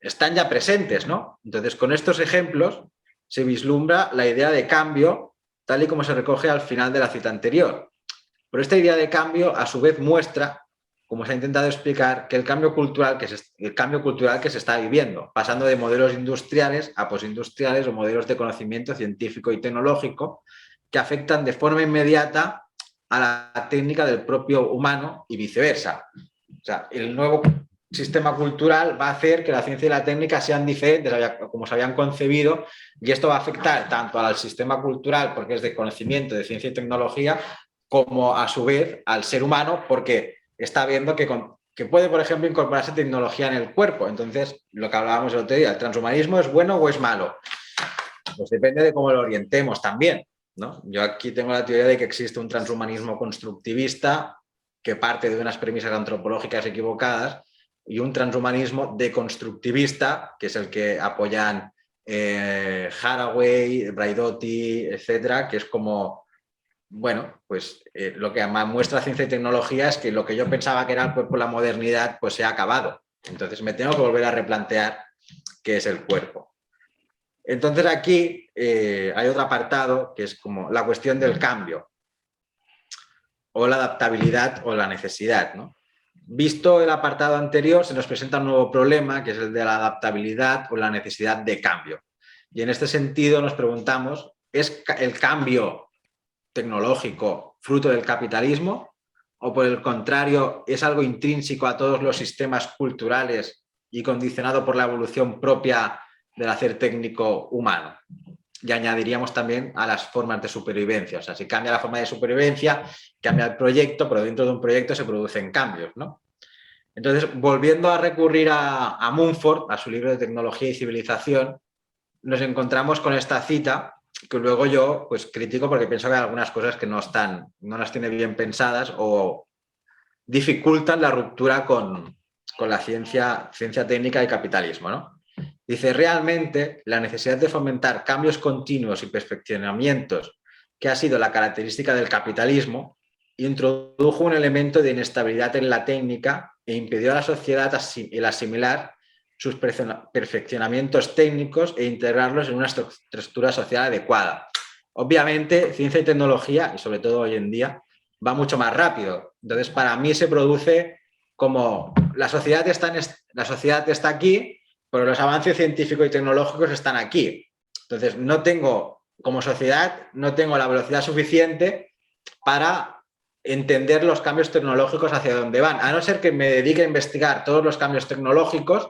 están ya presentes, ¿no? Entonces, con estos ejemplos se vislumbra la idea de cambio tal y como se recoge al final de la cita anterior. Pero esta idea de cambio, a su vez, muestra, como se ha intentado explicar, que el cambio cultural que se está viviendo, pasando de modelos industriales a posindustriales o modelos de conocimiento científico y tecnológico que afectan de forma inmediata a la técnica del propio humano y viceversa. O sea, el nuevo sistema cultural va a hacer que la ciencia y la técnica sean diferentes como se habían concebido, y esto va a afectar tanto al sistema cultural, porque es de conocimiento, de ciencia y tecnología, como a su vez al ser humano, porque está viendo que puede, por ejemplo, incorporarse tecnología en el cuerpo. Entonces, lo que hablábamos el otro día, ¿el transhumanismo es bueno o es malo? Pues depende de cómo lo orientemos también, ¿no? Yo aquí tengo la teoría de que existe un transhumanismo constructivista que parte de unas premisas antropológicas equivocadas, y un transhumanismo deconstructivista, que es el que apoyan Haraway, Braidotti, etcétera, que es como, bueno, pues lo que muestra ciencia y tecnología es que lo que yo pensaba que era el cuerpo, la modernidad, pues se ha acabado. Entonces me tengo que volver a replantear qué es el cuerpo. Entonces aquí hay otro apartado que es como la cuestión del cambio, o la adaptabilidad o la necesidad, ¿no? Visto el apartado anterior, se nos presenta un nuevo problema, que es el de la adaptabilidad o la necesidad de cambio. Y en este sentido nos preguntamos, ¿es el cambio tecnológico fruto del capitalismo o por el contrario es algo intrínseco a todos los sistemas culturales y condicionado por la evolución propia del hacer técnico humano? Y añadiríamos también a las formas de supervivencia. O sea, si cambia la forma de supervivencia, cambia el proyecto, pero dentro de un proyecto se producen cambios, ¿no? Entonces, volviendo a recurrir a Mumford, a su libro de Tecnología y Civilización, nos encontramos con esta cita que luego yo pues critico porque pienso que hay algunas cosas que no las tiene bien pensadas o dificultan la ruptura con la ciencia técnica y capitalismo, ¿no? Dice, realmente la necesidad de fomentar cambios continuos y perfeccionamientos, que ha sido la característica del capitalismo, introdujo un elemento de inestabilidad en la técnica e impidió a la sociedad el asimilar sus perfeccionamientos técnicos e integrarlos en una estructura social adecuada. Obviamente, ciencia y tecnología, y sobre todo hoy en día, va mucho más rápido. Entonces, para mí se produce como la sociedad está aquí, pero los avances científicos y tecnológicos están aquí. Entonces, como sociedad, no tengo la velocidad suficiente para entender los cambios tecnológicos hacia dónde van. A no ser que me dedique a investigar todos los cambios tecnológicos,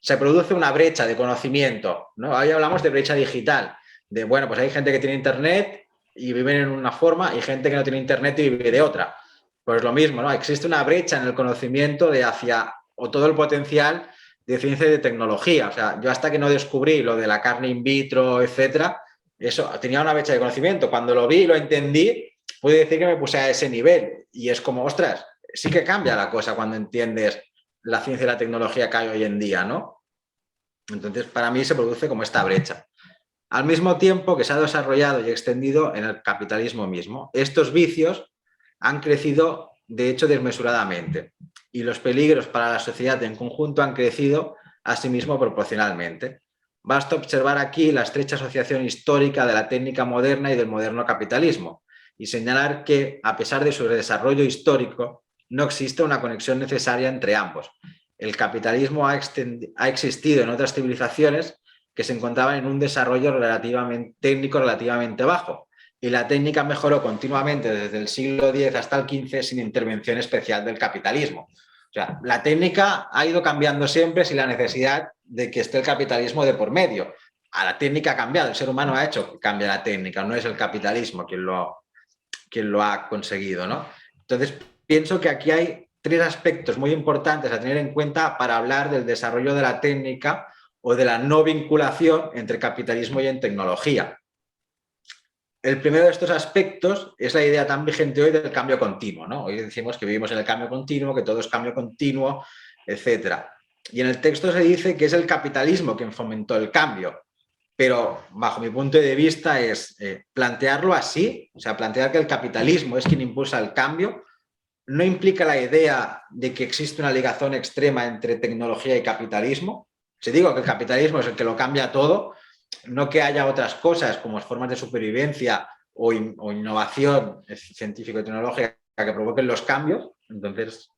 se produce una brecha de conocimiento, ¿no? Hoy hablamos de brecha digital, de, bueno, pues hay gente que tiene internet y viven en una forma y gente que no tiene internet y vive de otra. Pues lo mismo, ¿no? Existe una brecha en el conocimiento o todo el potencial de ciencia y de tecnología. O sea, yo hasta que no descubrí lo de la carne in vitro, etcétera, eso tenía una brecha de conocimiento. Cuando lo vi y lo entendí, pude decir que me puse a ese nivel. Y es como, ostras, sí que cambia la cosa cuando entiendes la ciencia y la tecnología que hay hoy en día, ¿no? Entonces, para mí se produce como esta brecha. Al mismo tiempo que se ha desarrollado y extendido en el capitalismo mismo. Estos vicios han crecido, de hecho, desmesuradamente, y los peligros para la sociedad en conjunto han crecido asimismo proporcionalmente. Basta observar aquí la estrecha asociación histórica de la técnica moderna y del moderno capitalismo y señalar que, a pesar de su desarrollo histórico, no existe una conexión necesaria entre ambos. El capitalismo ha existido en otras civilizaciones que se encontraban en un desarrollo técnico relativamente bajo, y la técnica mejoró continuamente desde el siglo X hasta el XV sin intervención especial del capitalismo. O sea, la técnica ha ido cambiando siempre sin la necesidad de que esté el capitalismo de por medio. La técnica ha cambiado, el ser humano ha hecho que cambie la técnica, no es el capitalismo quien lo ha conseguido, ¿no? Entonces, pienso que aquí hay tres aspectos muy importantes a tener en cuenta para hablar del desarrollo de la técnica o de la no vinculación entre capitalismo y en tecnología. el primero de estos aspectos es la idea tan vigente hoy del cambio continuo, ¿no? Hoy decimos que vivimos en el cambio continuo, que todo es cambio continuo, etcétera. Y en el texto se dice que es el capitalismo quien fomentó el cambio, pero bajo mi punto de vista es plantearlo así, o sea, plantear que el capitalismo es quien impulsa el cambio, no implica la idea de que existe una ligación extrema entre tecnología y capitalismo. Si digo que el capitalismo es el que lo cambia todo, no que haya otras cosas como formas de supervivencia o innovación científico-tecnológica que provoquen los cambios. Entonces,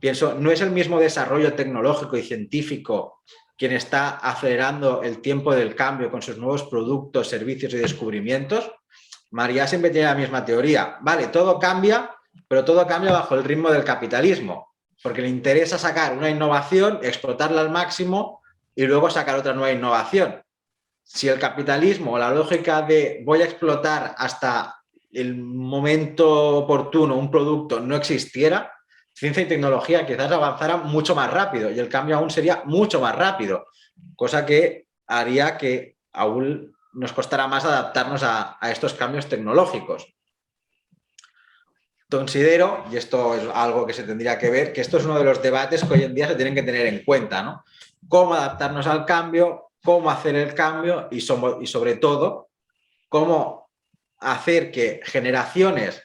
pienso, no es el mismo desarrollo tecnológico y científico quien está acelerando el tiempo del cambio con sus nuevos productos, servicios y descubrimientos. María siempre tiene la misma teoría. Vale, todo cambia, pero todo cambia bajo el ritmo del capitalismo, porque le interesa sacar una innovación, explotarla al máximo y luego sacar otra nueva innovación. Si el capitalismo o la lógica de voy a explotar hasta el momento oportuno un producto no existiera, ciencia y tecnología quizás avanzaran mucho más rápido y el cambio aún sería mucho más rápido, cosa que haría que aún nos costará más adaptarnos a estos cambios tecnológicos. Considero, y esto es algo que se tendría que ver, que esto es uno de los debates que hoy en día se tienen que tener en cuenta, ¿no? Cómo adaptarnos al cambio, cómo hacer el cambio y sobre todo, cómo hacer que generaciones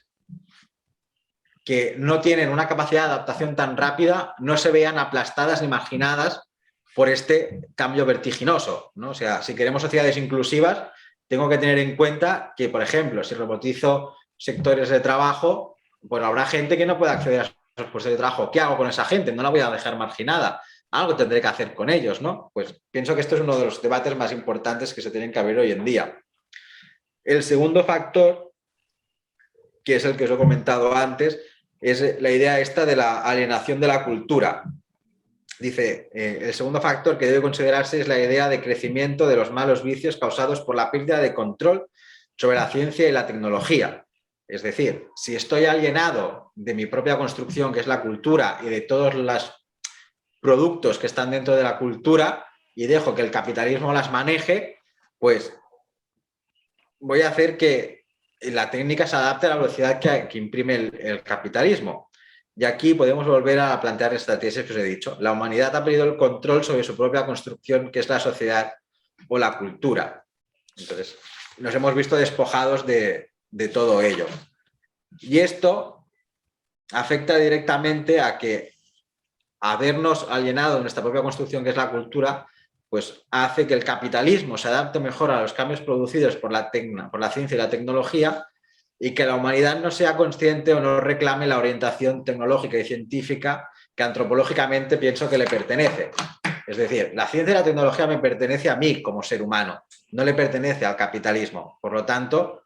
que no tienen una capacidad de adaptación tan rápida no se vean aplastadas ni marginadas por este cambio vertiginoso, ¿no? O sea, si queremos sociedades inclusivas, tengo que tener en cuenta que, por ejemplo, si robotizo sectores de trabajo, pues habrá gente que no pueda acceder a esos puestos de trabajo. ¿Qué hago con esa gente? No la voy a dejar marginada. Algo tendré que hacer con ellos, ¿no? Pues pienso que esto es uno de los debates más importantes que se tienen que haber hoy en día. El segundo factor, que es el que os he comentado antes, es la idea esta de la alienación de la cultura. Dice, el segundo factor que debe considerarse es la idea de crecimiento de los malos vicios causados por la pérdida de control sobre la ciencia y la tecnología. Es decir, si estoy alienado de mi propia construcción, que es la cultura, y de todos los productos que están dentro de la cultura, y dejo que el capitalismo las maneje, pues voy a hacer que la técnica se adapte a la velocidad que imprime el capitalismo. Y aquí podemos volver a plantear esta tesis que os he dicho. La humanidad ha perdido el control sobre su propia construcción, que es la sociedad o la cultura. Entonces, nos hemos visto despojados de todo ello. Y esto afecta directamente a que habernos alienado de nuestra propia construcción, que es la cultura, pues hace que el capitalismo se adapte mejor a los cambios producidos por la ciencia y la tecnología y que la humanidad no sea consciente o no reclame la orientación tecnológica y científica que antropológicamente pienso que le pertenece. Es decir, la ciencia y la tecnología me pertenece a mí como ser humano, no le pertenece al capitalismo. Por lo tanto,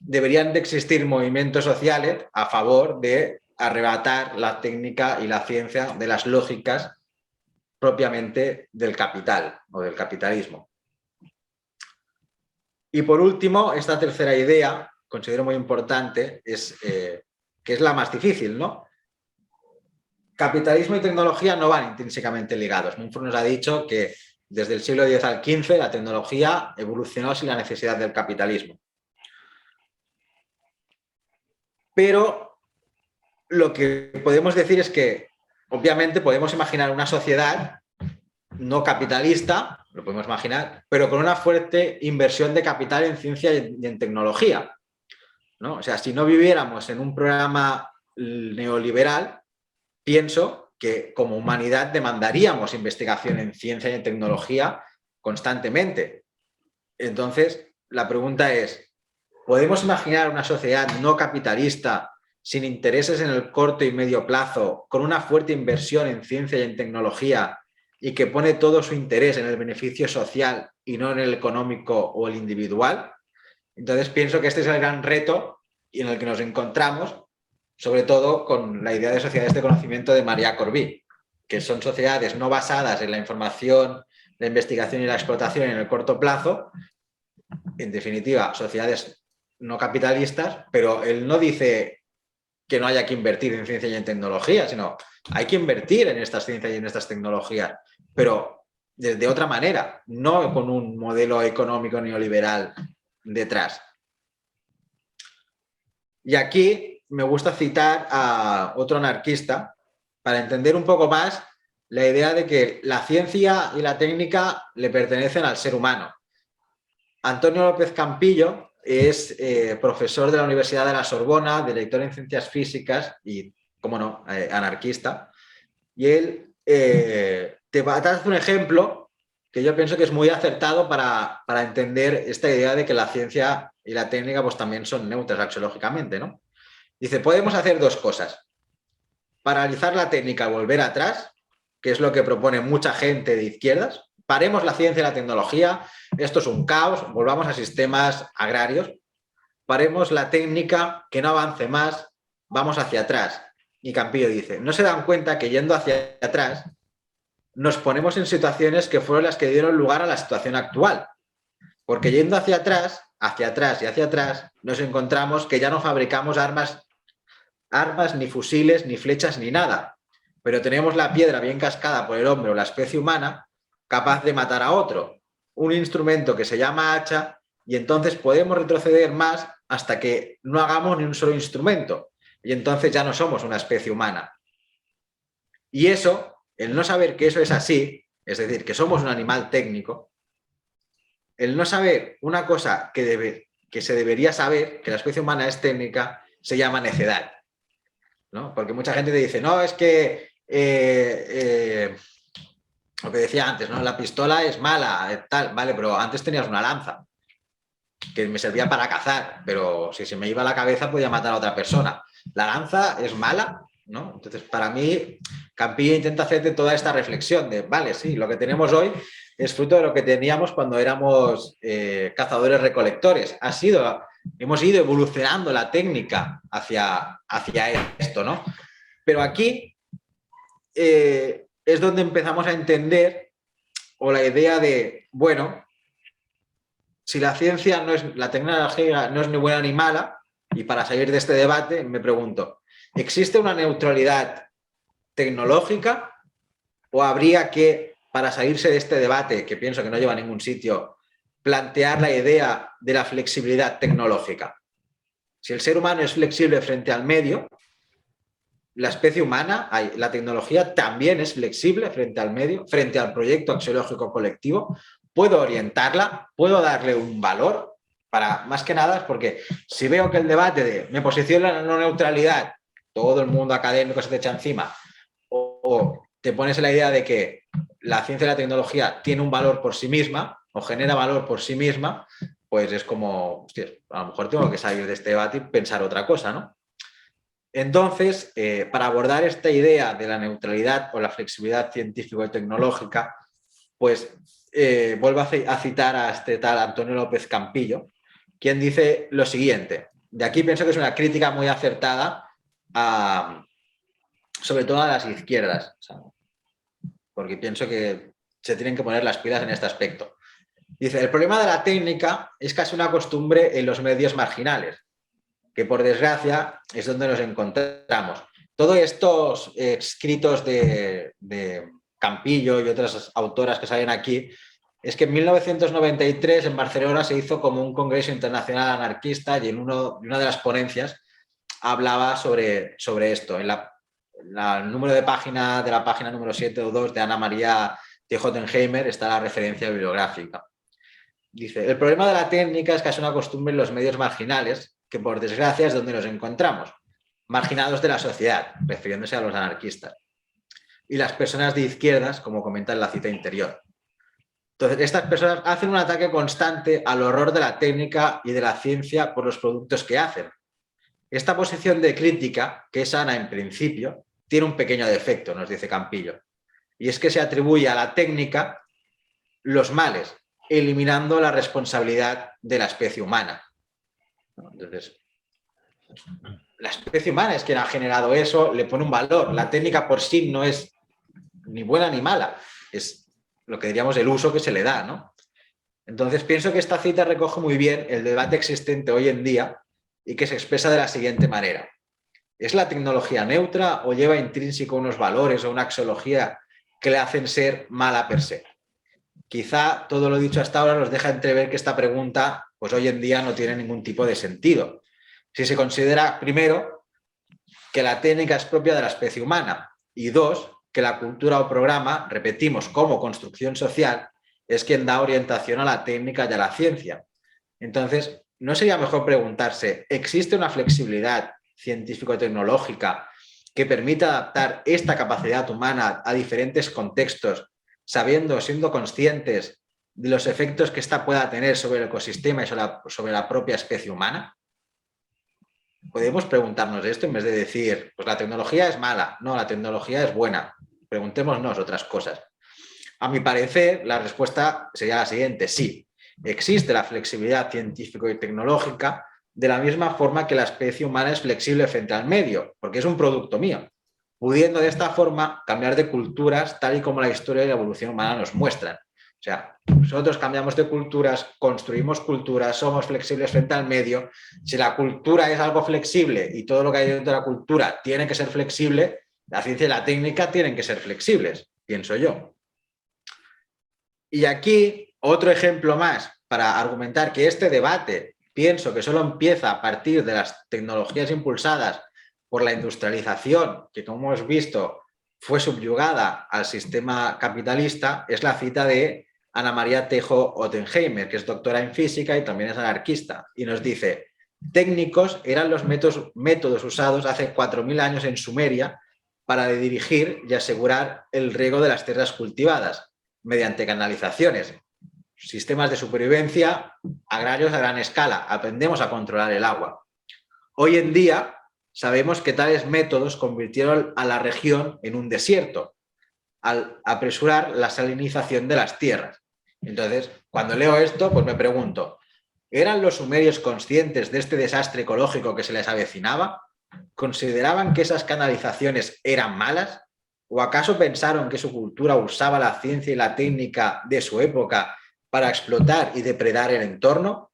deberían de existir movimientos sociales a favor de arrebatar la técnica y la ciencia de las lógicas propiamente del capital o del capitalismo. Y por último, esta tercera idea, considero muy importante, es que es la más difícil, ¿no? Capitalismo y tecnología no van intrínsecamente ligados. Munford nos ha dicho que desde el siglo X al XV la tecnología evolucionó sin la necesidad del capitalismo. Pero lo que podemos decir es que, obviamente, podemos imaginar una sociedad no capitalista, lo podemos imaginar, pero con una fuerte inversión de capital en ciencia y en tecnología, ¿no? O sea, si no viviéramos en un programa neoliberal, pienso que como humanidad demandaríamos investigación en ciencia y en tecnología constantemente. Entonces, la pregunta es, ¿podemos imaginar una sociedad no capitalista sin intereses en el corto y medio plazo, con una fuerte inversión en ciencia y en tecnología y que pone todo su interés en el beneficio social y no en el económico o el individual? Entonces pienso que este es el gran reto en el que nos encontramos, sobre todo con la idea de sociedades de conocimiento de María Corby, que son sociedades no basadas en la información, la investigación y la explotación en el corto plazo, en definitiva, sociedades no capitalistas, pero él no dice que no haya que invertir en ciencia y en tecnología, sino hay que invertir en estas ciencias y en estas tecnologías, pero de otra manera, no con un modelo económico neoliberal detrás. Y aquí me gusta citar a otro anarquista para entender un poco más la idea de que la ciencia y la técnica le pertenecen al ser humano. Antonio López Campillo es profesor de la Universidad de la Sorbona, director en ciencias físicas y, cómo no, anarquista. Y él te va a dar un ejemplo que yo pienso que es muy acertado para entender esta idea de que la ciencia y la técnica pues también son neutras axiológicamente, ¿no? Dice, podemos hacer dos cosas. Paralizar la técnica, volver atrás, que es lo que propone mucha gente de izquierdas. Paremos la ciencia y la tecnología, esto es un caos, volvamos a sistemas agrarios. Paremos la técnica, que no avance más, vamos hacia atrás. Y Campillo dice, no se dan cuenta que yendo hacia atrás nos ponemos en situaciones que fueron las que dieron lugar a la situación actual. Porque yendo hacia atrás y hacia atrás, nos encontramos que ya no fabricamos armas, ni fusiles, ni flechas, ni nada. Pero tenemos la piedra bien cascada por el hombre o la especie humana, capaz de matar a otro. Un instrumento que se llama hacha, y entonces podemos retroceder más hasta que no hagamos ni un solo instrumento. Y entonces ya no somos una especie humana. Y eso, el no saber que eso es así, es decir, que somos un animal técnico, el no saber una cosa que se debería saber, que la especie humana es técnica, se llama necedad, ¿no? Porque mucha gente te dice, no, es que lo que decía antes, ¿no? La pistola es mala, tal, vale, pero antes tenías una lanza que me servía para cazar, pero si se me iba a la cabeza podía matar a otra persona. La lanza es mala, ¿no? Entonces, para mí, Campillo intenta hacerte toda esta reflexión de, vale, sí, lo que tenemos hoy es fruto de lo que teníamos cuando éramos cazadores-recolectores. Hemos ido evolucionando la técnica hacia esto, ¿no? Pero aquí es donde empezamos a entender, o la idea de, bueno, si la ciencia no es, la tecnología no es ni buena ni mala, y para salir de este debate me pregunto, ¿existe una neutralidad tecnológica o habría que, para salirse de este debate, que pienso que no lleva a ningún sitio, plantear la idea de la flexibilidad tecnológica? Si el ser humano es flexible frente al medio, la especie humana, la tecnología también es flexible frente al medio, frente al proyecto axiológico colectivo. Puedo orientarla, puedo darle un valor, para más que nada, porque si veo que el debate de me posiciono en la no neutralidad, todo el mundo académico se te echa encima, o te pones en la idea de que la ciencia y la tecnología tiene un valor por sí misma, o genera valor por sí misma, pues es como, hostias, a lo mejor tengo que salir de este debate y pensar otra cosa, ¿no? Entonces, para abordar esta idea de la neutralidad o la flexibilidad científico-tecnológica, pues vuelvo a citar a este tal Antonio López Campillo, quien dice lo siguiente. De aquí pienso que es una crítica muy acertada sobre todo a las izquierdas, o sea, porque pienso que se tienen que poner las pilas en este aspecto. Dice, el problema de la técnica es casi una costumbre en los medios marginales, que por desgracia es donde nos encontramos. Todos estos escritos de Campillo y otras autoras que salen aquí, es que en 1993 en Barcelona se hizo como un congreso internacional anarquista y en una de las ponencias hablaba sobre esto. En el número de página de la página número 7 o 2 de Ana María de Hottenheimer está la referencia bibliográfica. Dice, el problema de la técnica es que es una costumbre en los medios marginales, que por desgracia es donde nos encontramos, marginados de la sociedad, refiriéndose a los anarquistas, y las personas de izquierdas, como comenta en la cita interior. Entonces, estas personas hacen un ataque constante al horror de la técnica y de la ciencia por los productos que hacen. Esta posición de crítica, que es sana en principio, tiene un pequeño defecto, nos dice Campillo, y es que se atribuye a la técnica los males, eliminando la responsabilidad de la especie humana. Entonces, la especie humana es quien ha generado eso, le pone un valor. La técnica por sí no es ni buena ni mala, es lo que diríamos el uso que se le da, ¿no? Entonces pienso que esta cita recoge muy bien el debate existente hoy en día y que se expresa de la siguiente manera. ¿Es la tecnología neutra o lleva intrínseco unos valores o una axiología que le hacen ser mala per se? Quizá todo lo dicho hasta ahora nos deja entrever que esta pregunta, pues hoy en día no tiene ningún tipo de sentido. Si se considera, primero, que la técnica es propia de la especie humana y dos, que la cultura o programa, repetimos, como construcción social, es quien da orientación a la técnica y a la ciencia. Entonces, ¿no sería mejor preguntarse, ¿existe una flexibilidad científico-tecnológica que permita adaptar esta capacidad humana a diferentes contextos, siendo conscientes de los efectos que ésta pueda tener sobre el ecosistema y sobre la propia especie humana? Podemos preguntarnos esto en vez de decir, pues la tecnología es mala, no, la tecnología es buena. Preguntémonos otras cosas. A mi parecer, la respuesta sería la siguiente: sí, existe la flexibilidad científica y tecnológica de la misma forma que la especie humana es flexible frente al medio, porque es un producto mío, pudiendo de esta forma cambiar de culturas tal y como la historia y la evolución humana nos muestran. O sea, nosotros cambiamos de culturas, construimos culturas, somos flexibles frente al medio. Si la cultura es algo flexible y todo lo que hay dentro de la cultura tiene que ser flexible, la ciencia y la técnica tienen que ser flexibles, pienso yo. Y aquí otro ejemplo más para argumentar que este debate pienso que solo empieza a partir de las tecnologías impulsadas por la industrialización, que como hemos visto fue subyugada al sistema capitalista, es la cita de Ana María Tejo Ottenheimer, que es doctora en física y también es anarquista, y nos dice: técnicos eran los métodos usados hace 4.000 años en Sumeria para dirigir y asegurar el riego de las tierras cultivadas mediante canalizaciones, sistemas de supervivencia agrarios a gran escala. Aprendemos a controlar el agua. Hoy en día sabemos que tales métodos convirtieron a la región en un desierto al apresurar la salinización de las tierras. Entonces, cuando leo esto, pues me pregunto, ¿eran los sumerios conscientes de este desastre ecológico que se les avecinaba? ¿Consideraban que esas canalizaciones eran malas? ¿O acaso pensaron que su cultura usaba la ciencia y la técnica de su época para explotar y depredar el entorno?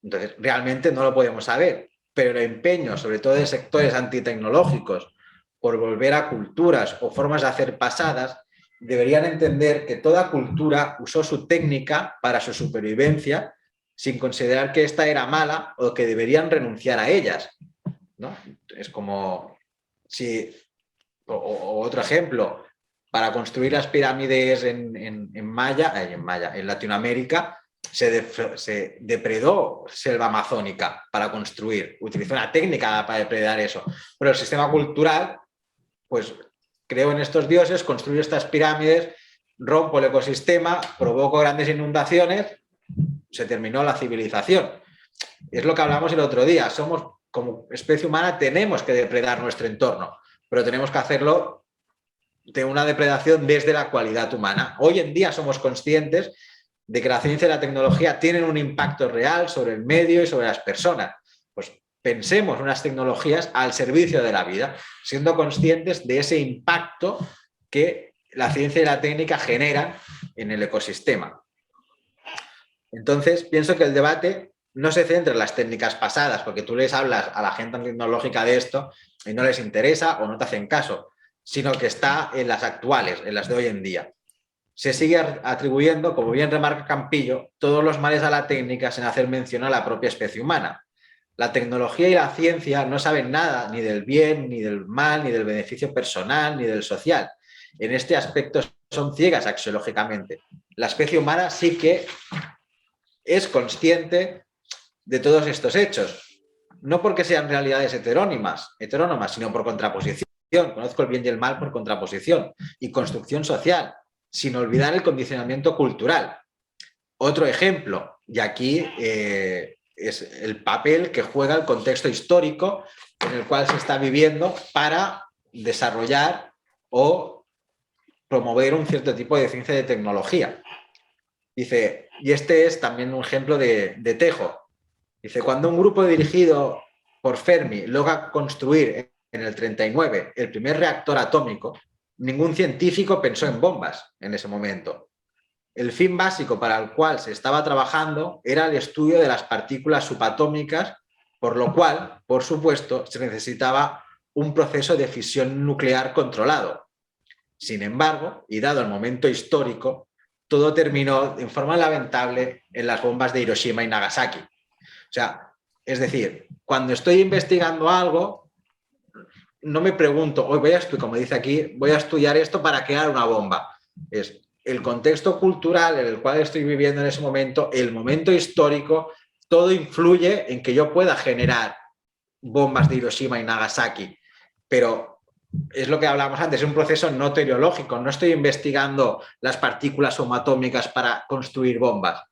Entonces, realmente no lo podemos saber, pero el empeño, sobre todo de sectores antitecnológicos, por volver a culturas o formas de hacer pasadas, deberían entender que toda cultura usó su técnica para su supervivencia sin considerar que esta era mala o que deberían renunciar a ellas, ¿no? Es como si, o otro ejemplo, para construir las pirámides en Latinoamérica, se depredó selva amazónica para construir, utilizó una técnica para depredar eso, pero el sistema cultural, pues creo en estos dioses, construyo estas pirámides, rompo el ecosistema, provoco grandes inundaciones, se terminó la civilización. Es lo que hablamos el otro día, somos, como especie humana, tenemos que depredar nuestro entorno, pero tenemos que hacerlo de una depredación desde la cualidad humana. Hoy en día somos conscientes de que la ciencia y la tecnología tienen un impacto real sobre el medio y sobre las personas. Pues pensemos unas tecnologías al servicio de la vida, siendo conscientes de ese impacto que la ciencia y la técnica generan en el ecosistema. Entonces, pienso que el debate no se centra en las técnicas pasadas, porque tú les hablas a la gente tecnológica de esto y no les interesa o no te hacen caso, sino que está en las actuales, en las de hoy en día. Se sigue atribuyendo, como bien remarca Campillo, todos los males a la técnica sin hacer mención a la propia especie humana. La tecnología y la ciencia no saben nada ni del bien, ni del mal, ni del beneficio personal, ni del social. En este aspecto son ciegas axiológicamente. La especie humana sí que es consciente de todos estos hechos, no porque sean realidades heterónimas, sino por contraposición. Conozco el bien y el mal por contraposición y construcción social, sin olvidar el condicionamiento cultural. Otro ejemplo, y aquí es el papel que juega el contexto histórico en el cual se está viviendo para desarrollar o promover un cierto tipo de ciencia y de tecnología. Dice, y este es también un ejemplo de Tejo. Dice, cuando un grupo dirigido por Fermi logra construir en el 39 el primer reactor atómico, ningún científico pensó en bombas en ese momento. El fin básico para el cual se estaba trabajando era el estudio de las partículas subatómicas, por lo cual, por supuesto, se necesitaba un proceso de fisión nuclear controlado. Sin embargo, y dado el momento histórico, todo terminó en forma lamentable en las bombas de Hiroshima y Nagasaki. O sea, Es decir, cuando estoy investigando algo, no me pregunto, hoy como dice aquí, voy a estudiar esto para crear una bomba. Es el contexto cultural en el cual estoy viviendo en ese momento, el momento histórico, todo influye en que yo pueda generar bombas de Hiroshima y Nagasaki. Pero es lo que hablábamos antes, es un proceso no teleológico. No estoy investigando las partículas subatómicas para construir bombas.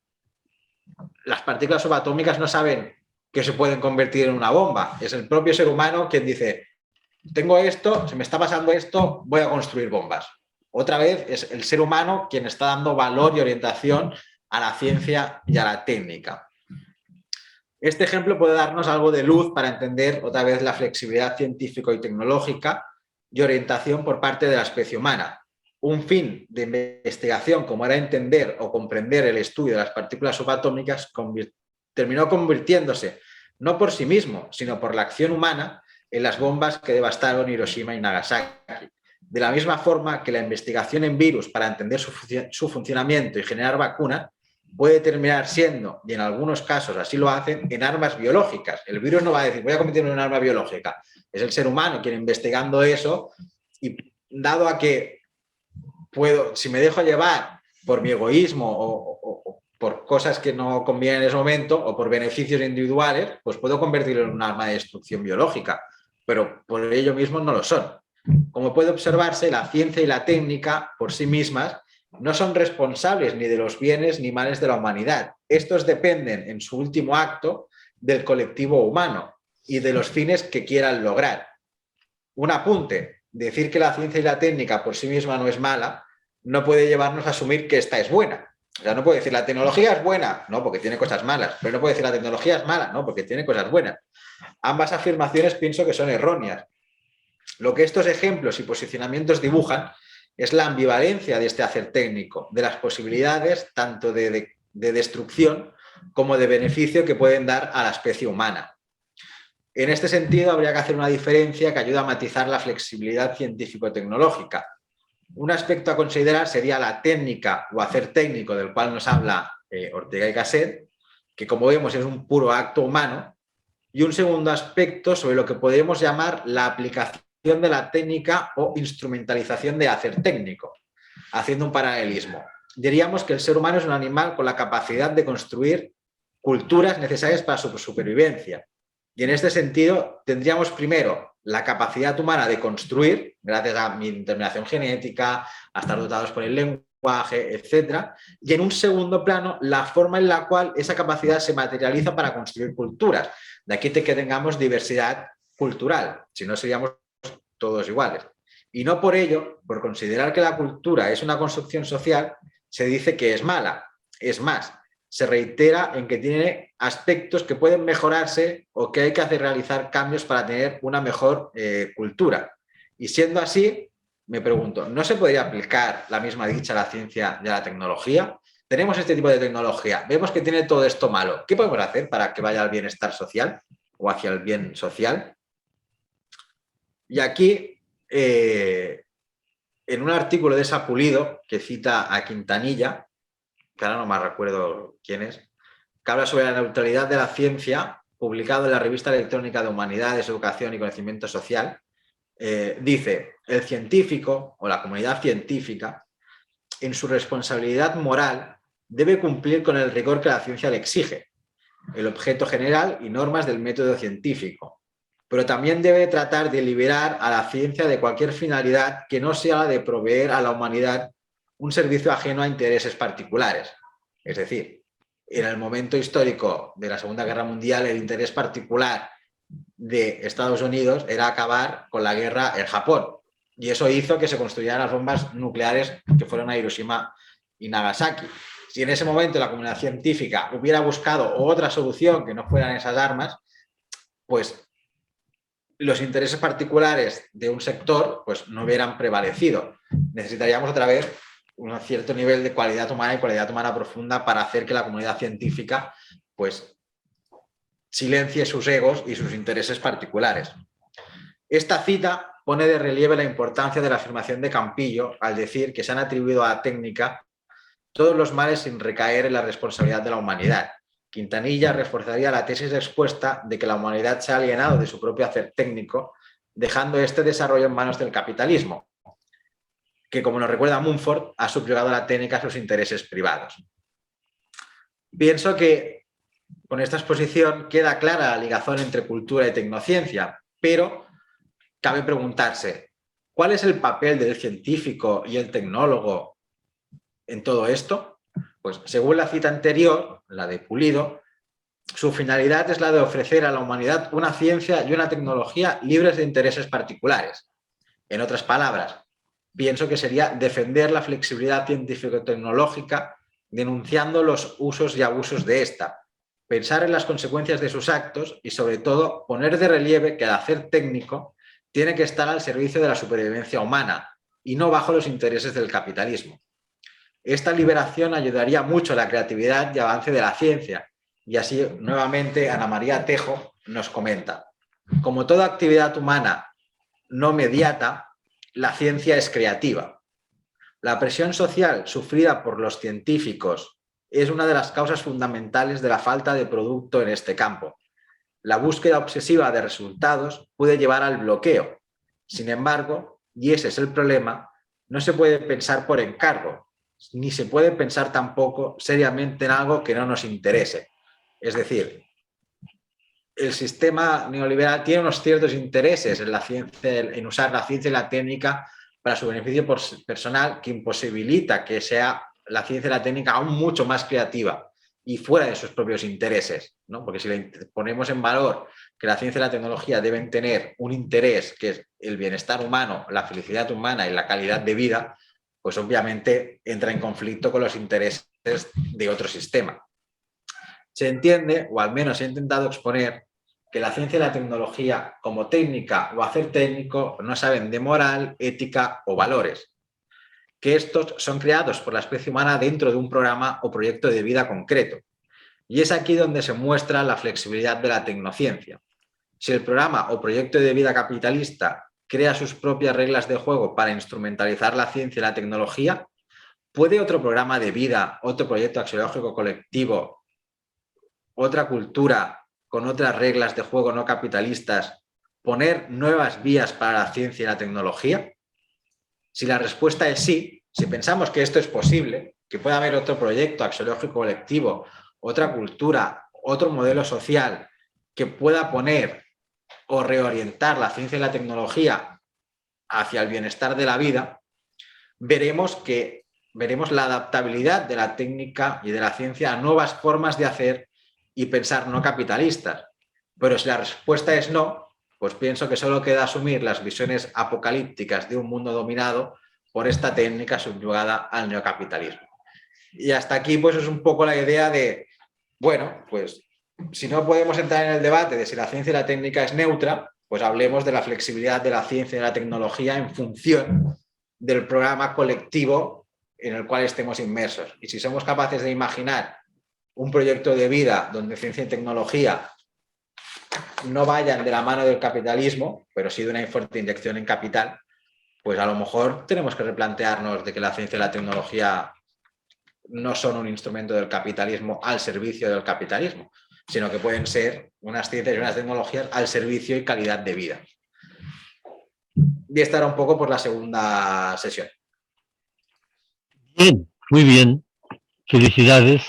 Las partículas subatómicas no saben que se pueden convertir en una bomba. Es el propio ser humano quien dice, tengo esto, se me está pasando esto, voy a construir bombas. Otra vez es el ser humano quien está dando valor y orientación a la ciencia y a la técnica. Este ejemplo puede darnos algo de luz para entender otra vez la flexibilidad científica y tecnológica y orientación por parte de la especie humana. Un fin de investigación como era entender o comprender el estudio de las partículas subatómicas terminó convirtiéndose no por sí mismo, sino por la acción humana en las bombas que devastaron Hiroshima y Nagasaki. De la misma forma que la investigación en virus para entender su funcionamiento y generar vacunas puede terminar siendo, y en algunos casos así lo hacen, en armas biológicas. El virus no va a decir, voy a convertirme en un arma biológica. Es el ser humano quien investigando eso, y dado a que puedo, si me dejo llevar por mi egoísmo o por cosas que no convienen en ese momento o por beneficios individuales, pues puedo convertirlo en un arma de destrucción biológica, pero por ello mismo no lo son. Como puede observarse, la ciencia y la técnica por sí mismas no son responsables ni de los bienes ni males de la humanidad. Estos dependen, en su último acto, del colectivo humano y de los fines que quieran lograr. Un apunte, decir que la ciencia y la técnica por sí misma no es mala, no puede llevarnos a asumir que esta es buena. O sea, no puede decir la tecnología es buena, no, porque tiene cosas malas, pero no puede decir la tecnología es mala, no, porque tiene cosas buenas. Ambas afirmaciones pienso que son erróneas. Lo que estos ejemplos y posicionamientos dibujan es la ambivalencia de este hacer técnico, de las posibilidades tanto de destrucción como de beneficio que pueden dar a la especie humana. En este sentido, habría que hacer una diferencia que ayuda a matizar la flexibilidad científico-tecnológica. Un aspecto a considerar sería la técnica o hacer técnico del cual nos habla Ortega y Gasset, que como vemos es un puro acto humano, y un segundo aspecto sobre lo que podemos llamar la aplicación de la técnica o instrumentalización de hacer técnico, haciendo un paralelismo. Diríamos que el ser humano es un animal con la capacidad de construir culturas necesarias para su supervivencia. Y en este sentido tendríamos primero la capacidad humana de construir, gracias a mi determinación genética, a estar dotados por el lenguaje, etc. Y en un segundo plano, la forma en la cual esa capacidad se materializa para construir culturas. De aquí que tengamos diversidad cultural, si no seríamos todos iguales. Y no por ello, por considerar que la cultura es una construcción social, se dice que es mala. Es más, se reitera en que tiene aspectos que pueden mejorarse o que hay que hacer realizar cambios para tener una mejor cultura. Y siendo así, me pregunto, ¿no se podría aplicar la misma dicha a la ciencia y a la tecnología? Tenemos este tipo de tecnología, vemos que tiene todo esto malo. ¿Qué podemos hacer para que vaya al bienestar social o hacia el bien social? Y aquí, en un artículo de Sapulido, que cita a Quintanilla, que ahora no me recuerdo quién es, que habla sobre la neutralidad de la ciencia, publicado en la Revista Electrónica de Humanidades, Educación y Conocimiento Social, dice, el científico o la comunidad científica, en su responsabilidad moral, debe cumplir con el rigor que la ciencia le exige, el objeto general y normas del método científico, pero también debe tratar de liberar a la ciencia de cualquier finalidad que no sea la de proveer a la humanidad un servicio ajeno a intereses particulares. Es decir, en el momento histórico de la Segunda Guerra Mundial, el interés particular de Estados Unidos era acabar con la guerra en Japón. Y eso hizo que se construyeran las bombas nucleares que fueron a Hiroshima y Nagasaki. Si en ese momento la comunidad científica hubiera buscado otra solución que no fueran esas armas, pues los intereses particulares de un sector pues, no hubieran prevalecido. Necesitaríamos otra vez un cierto nivel de cualidad humana y cualidad humana profunda para hacer que la comunidad científica pues, silencie sus egos y sus intereses particulares. Esta cita pone de relieve la importancia de la afirmación de Campillo al decir que se han atribuido a la técnica todos los males sin recaer en la responsabilidad de la humanidad. Quintanilla reforzaría la tesis expuesta de que la humanidad se ha alienado de su propio hacer técnico, dejando este desarrollo en manos del capitalismo, que, como nos recuerda Mumford, ha subyugado la técnica a sus intereses privados. Pienso que con esta exposición queda clara la ligazón entre cultura y tecnociencia, pero cabe preguntarse, ¿cuál es el papel del científico y el tecnólogo en todo esto? Pues según la cita anterior, la de Pulido, su finalidad es la de ofrecer a la humanidad una ciencia y una tecnología libres de intereses particulares. En otras palabras, pienso que sería defender la flexibilidad científico-tecnológica denunciando los usos y abusos de esta, pensar en las consecuencias de sus actos y, sobre todo, poner de relieve que el hacer técnico tiene que estar al servicio de la supervivencia humana y no bajo los intereses del capitalismo. Esta liberación ayudaría mucho a la creatividad y avance de la ciencia, y así, nuevamente, Ana María Tejo nos comenta: como toda actividad humana no mediata, la ciencia es creativa. La presión social sufrida por los científicos es una de las causas fundamentales de la falta de producto en este campo. La búsqueda obsesiva de resultados puede llevar al bloqueo. Sin embargo, y ese es el problema, no se puede pensar por encargo, ni se puede pensar tampoco seriamente en algo que no nos interese. Es decir, el sistema neoliberal tiene unos ciertos intereses en la ciencia, en usar la ciencia y la técnica para su beneficio personal, que imposibilita que sea la ciencia y la técnica aún mucho más creativa y fuera de sus propios intereses, ¿no? Porque si le ponemos en valor que la ciencia y la tecnología deben tener un interés, que es el bienestar humano, la felicidad humana y la calidad de vida, pues obviamente entra en conflicto con los intereses de otro sistema. Se entiende, o al menos he intentado exponer, que la ciencia y la tecnología, como técnica o hacer técnico, no saben de moral, ética o valores, que estos son creados por la especie humana dentro de un programa o proyecto de vida concreto. Y es aquí donde se muestra la flexibilidad de la tecnociencia. Si el programa o proyecto de vida capitalista crea sus propias reglas de juego para instrumentalizar la ciencia y la tecnología, ¿puede otro programa de vida, otro proyecto axiológico colectivo, otra cultura con otras reglas de juego no capitalistas poner nuevas vías para la ciencia y la tecnología? Si la respuesta es sí, si pensamos que esto es posible, que puede haber otro proyecto axiológico colectivo, otra cultura, otro modelo social que pueda poner o reorientar la ciencia y la tecnología hacia el bienestar de la vida, veremos la adaptabilidad de la técnica y de la ciencia a nuevas formas de hacer y pensar no capitalistas. Pero si la respuesta es no, pues pienso que solo queda asumir las visiones apocalípticas de un mundo dominado por esta técnica subyugada al neocapitalismo. Y hasta aquí pues es un poco la idea de, bueno, pues si no podemos entrar en el debate de si la ciencia y la técnica es neutra, pues hablemos de la flexibilidad de la ciencia y de la tecnología en función del programa colectivo en el cual estemos inmersos. Y si somos capaces de imaginar un proyecto de vida donde ciencia y tecnología no vayan de la mano del capitalismo, pero sí de una fuerte inyección en capital, pues a lo mejor tenemos que replantearnos de que la ciencia y la tecnología no son un instrumento del capitalismo al servicio del capitalismo, sino que pueden ser unas ciencias y unas tecnologías al servicio y calidad de vida. Y esta era un poco por la segunda sesión. Bien, muy bien. Felicidades.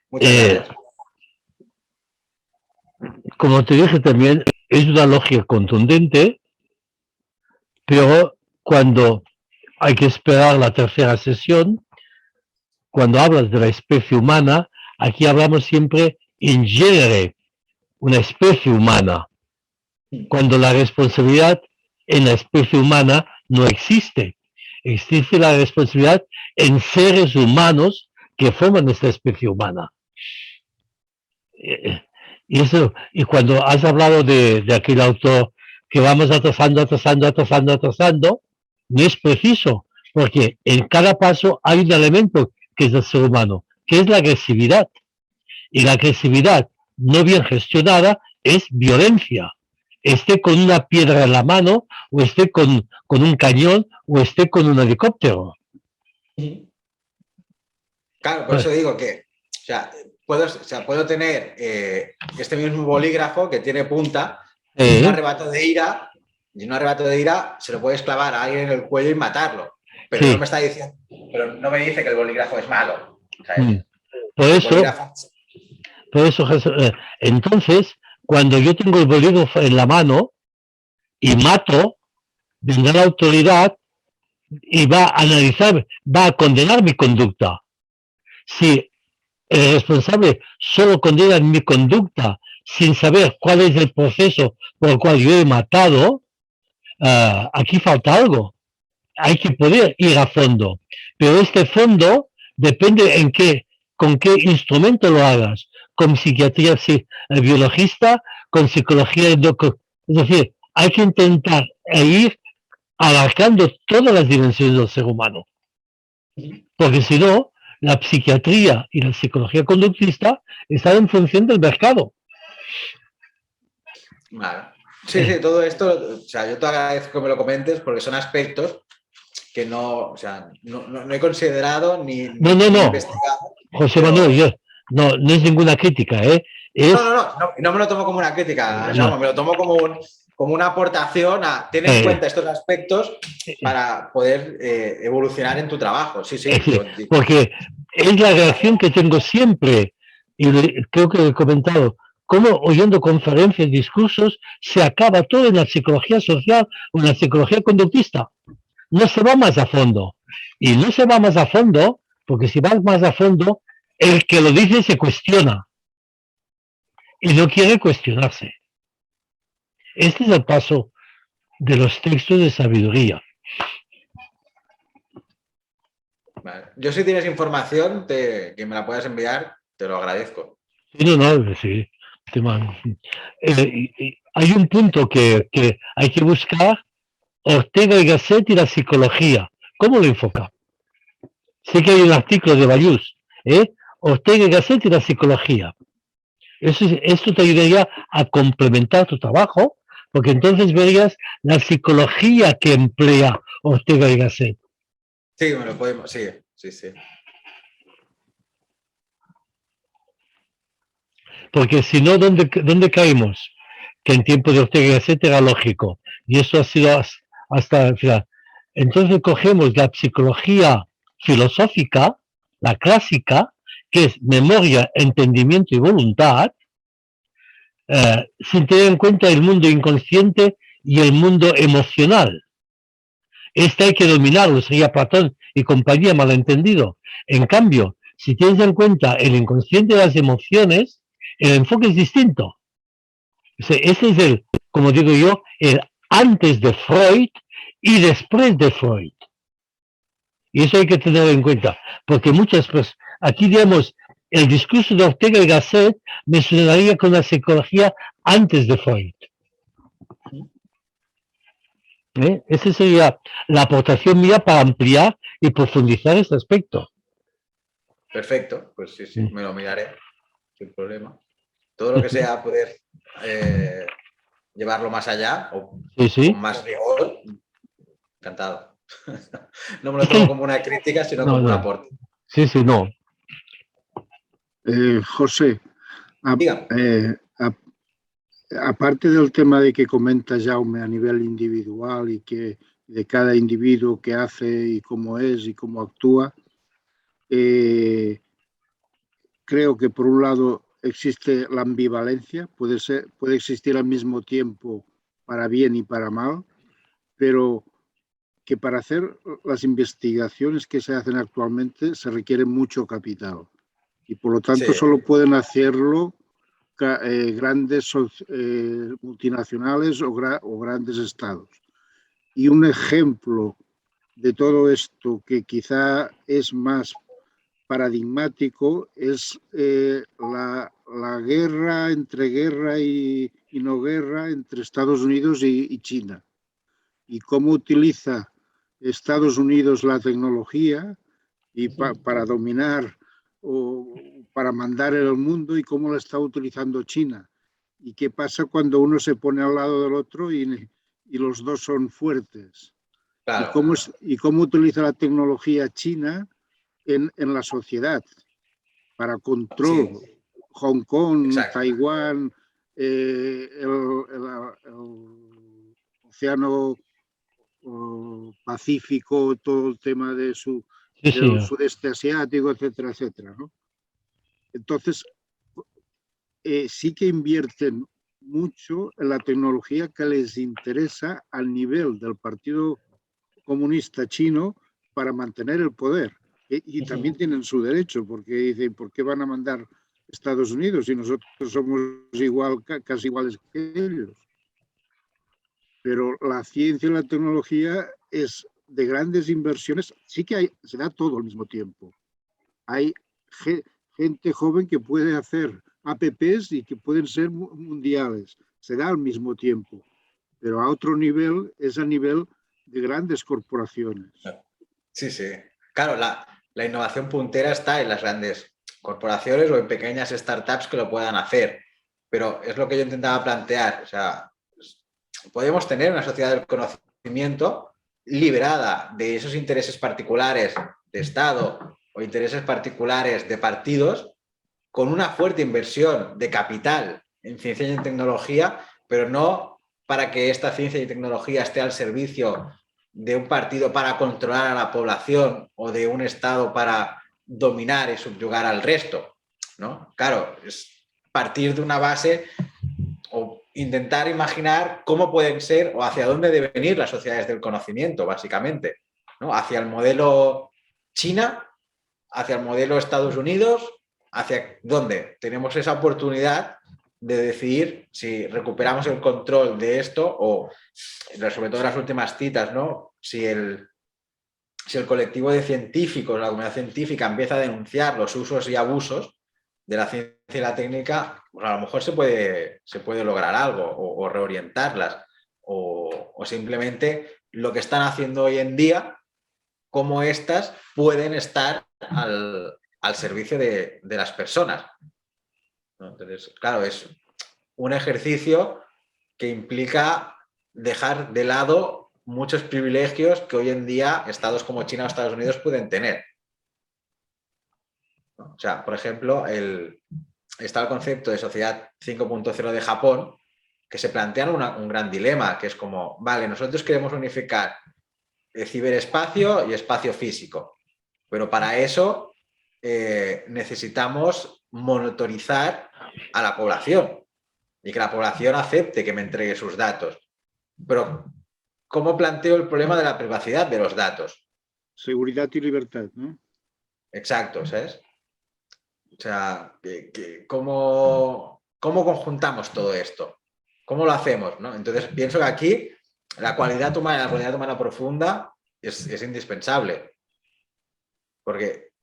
Muchas gracias. Como te dije también, es una lógica contundente, pero cuando hay que esperar la tercera sesión, cuando hablas de la especie humana, aquí hablamos siempre en genere, una especie humana, cuando la responsabilidad en la especie humana no existe. Existe la responsabilidad en seres humanos que forman esta especie humana. Y cuando has hablado de aquel autor que vamos atrasando, no es preciso, porque en cada paso hay un elemento que es el ser humano, que es la agresividad. Y la agresividad no bien gestionada es violencia. Esté con una piedra en la mano, o esté con un cañón, o esté con un helicóptero. Claro, por eso digo que, o sea, puedo tener este mismo bolígrafo que tiene punta, Eh, un arrebato de ira, y en un arrebato de ira se lo puedes clavar a alguien en el cuello y matarlo. Pero no sí. me está diciendo, pero no me dice que el bolígrafo es malo. Mm. ¿Sabes? Por El eso, bolígrafo. entonces, cuando yo tengo el bolígrafo en la mano y mato, vendrá la autoridad y va a analizar, va a condenar mi conducta. Si el responsable solo condena mi conducta sin saber cuál es el proceso por el cual yo he matado, aquí falta algo. Hay que poder ir a fondo. Pero este fondo depende con qué instrumento lo hagas. Con psiquiatría biologista, con psicología. Es decir, hay que intentar ir abarcando todas las dimensiones del ser humano. Porque si no, la psiquiatría y la psicología conductista están en función del mercado. Vale. Sí, todo esto, yo te agradezco que me lo comentes porque son aspectos que no he considerado ni No, he investigado. José Pero... Manuel, no es ninguna crítica, Es, No me lo tomo como una crítica, no, me lo tomo como una aportación a tener en cuenta estos aspectos para poder evolucionar en tu trabajo. Sí. Porque es la reacción que tengo siempre, y creo que lo he comentado, cómo oyendo conferencias, discursos, se acaba todo en la psicología social o en la psicología conductista. No se va más a fondo. Y no se va más a fondo, porque si vas más a fondo, el que lo dice se cuestiona y no quiere cuestionarse. Este es el paso de los textos de sabiduría. Vale. Yo si tienes información que me la puedas enviar, te lo agradezco. Sí. Hay un punto que hay que buscar, Ortega y Gasset y la psicología. ¿Cómo lo enfoca? Sé que hay un artículo de Bayús, Ortega y Gasset y la psicología. Esto te ayudaría a complementar tu trabajo, porque entonces verías la psicología que emplea Ortega y Gasset. Sí, me lo podemos, sí. Porque si no, ¿dónde caemos? Que en tiempo de Ortega y Gasset era lógico. Y eso ha sido hasta el final. Entonces cogemos la psicología filosófica, la clásica, que es memoria, entendimiento y voluntad, sin tener en cuenta el mundo inconsciente y el mundo emocional. Este hay que dominarlo, sería Platón y compañía, malentendido. En cambio, si tienes en cuenta el inconsciente de las emociones, el enfoque es distinto. Ese es como digo yo, el antes de Freud y después de Freud. Y eso hay que tener en cuenta, porque muchas personas, aquí digamos, el discurso de Ortega y Gasset me sonaría con la psicología antes de Freud. Esa sería la aportación mía para ampliar y profundizar este aspecto. Perfecto, pues sí, me lo miraré, sin problema. Todo lo que sea poder llevarlo más allá o con más rigor, encantado. No me lo tomo como una crítica, sino como un aporte. Sí, no. José, aparte del tema de que comenta Jaume a nivel individual y que de cada individuo que hace y cómo es y cómo actúa, creo que por un lado existe la ambivalencia, puede existir al mismo tiempo para bien y para mal, pero que para hacer las investigaciones que se hacen actualmente se requiere mucho capital y por lo tanto solo pueden hacerlo grandes multinacionales o grandes estados. Y un ejemplo de todo esto que quizá es más paradigmático es la guerra y no guerra entre Estados Unidos y China. Y cómo utiliza Estados Unidos la tecnología y para dominar o para mandar en el mundo y cómo la está utilizando China. ¿Y qué pasa cuando uno se pone al lado del otro y los dos son fuertes? Claro. ¿Y cómo utiliza la tecnología china en la sociedad para control Hong Kong, Exacto. Taiwán, el Océano Pacífico, todo el tema de Sí, del sí. sudeste asiático, etcétera, etcétera, ¿no? Entonces, sí que invierten mucho en la tecnología que les interesa al nivel del Partido Comunista Chino para mantener el poder. Y también tienen su derecho, porque dicen, ¿por qué van a mandar Estados Unidos si nosotros somos igual, casi iguales que ellos? Pero la ciencia y la tecnología es de grandes inversiones, sí que hay, se da todo al mismo tiempo. Hay gente joven que puede hacer apps y que pueden ser mundiales, se da al mismo tiempo, pero a otro nivel es a nivel de grandes corporaciones. Sí, sí. Claro, la innovación puntera está en las grandes corporaciones o en pequeñas startups que lo puedan hacer. Pero es lo que yo intentaba plantear. O sea, podemos tener una sociedad del conocimiento liberada de esos intereses particulares de Estado o intereses particulares de partidos, con una fuerte inversión de capital en ciencia y en tecnología, pero no para que esta ciencia y tecnología esté al servicio de un partido para controlar a la población o de un Estado para dominar y subyugar al resto, ¿no? Claro, es partir de una base o intentar imaginar cómo pueden ser o hacia dónde deben ir las sociedades del conocimiento, básicamente, ¿no? Hacia el modelo China, hacia el modelo Estados Unidos, hacia dónde tenemos esa oportunidad de decidir si recuperamos el control de esto o, sobre todo en las últimas citas, ¿no? Si el colectivo de científicos, la comunidad científica empieza a denunciar los usos y abusos de la ciencia y la técnica, pues a lo mejor se puede lograr algo o reorientarlas o simplemente lo que están haciendo hoy en día, cómo éstas pueden estar al servicio de las personas, ¿no? Entonces, claro, es un ejercicio que implica dejar de lado muchos privilegios que hoy en día estados como China o Estados Unidos pueden tener, ¿no? O sea, por ejemplo, está el concepto de sociedad 5.0 de Japón, que se plantean un gran dilema, que es como, vale, nosotros queremos unificar el ciberespacio y espacio físico, pero para eso necesitamos monitorizar a la población y que la población acepte que me entregue sus datos. Pero, ¿cómo planteo el problema de la privacidad de los datos? Seguridad y libertad, ¿no? Exacto, ¿sabes? O sea, ¿cómo conjuntamos todo esto? ¿Cómo lo hacemos? ¿No? Entonces, pienso que aquí la cualidad humana profunda es indispensable. Porque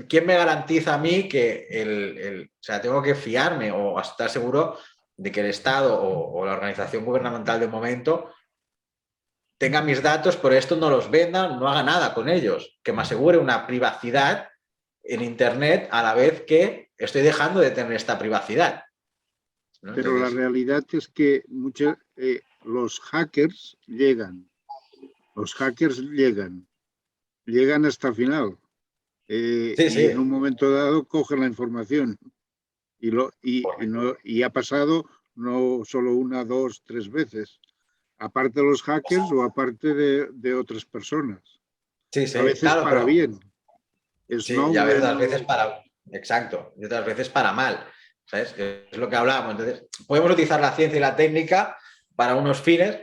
¿quién me garantiza a mí que o sea, tengo que fiarme o estar seguro de que el Estado o la organización gubernamental de momento tenga mis datos, por esto no los venda, no haga nada con ellos, que me asegure una privacidad en Internet a la vez que estoy dejando de tener esta privacidad, ¿no? Pero la realidad es que los hackers llegan hasta el final Sí, y sí. en un momento dado cogen la información y ha pasado no solo una, dos, tres veces, aparte de los hackers o aparte de otras personas, Sí, a sí, veces claro, para pero bien. sí, y a veces, Snowden, otras veces para, exacto, y otras veces para mal, ¿sabes? Es lo que hablábamos. Entonces, podemos utilizar la ciencia y la técnica para unos fines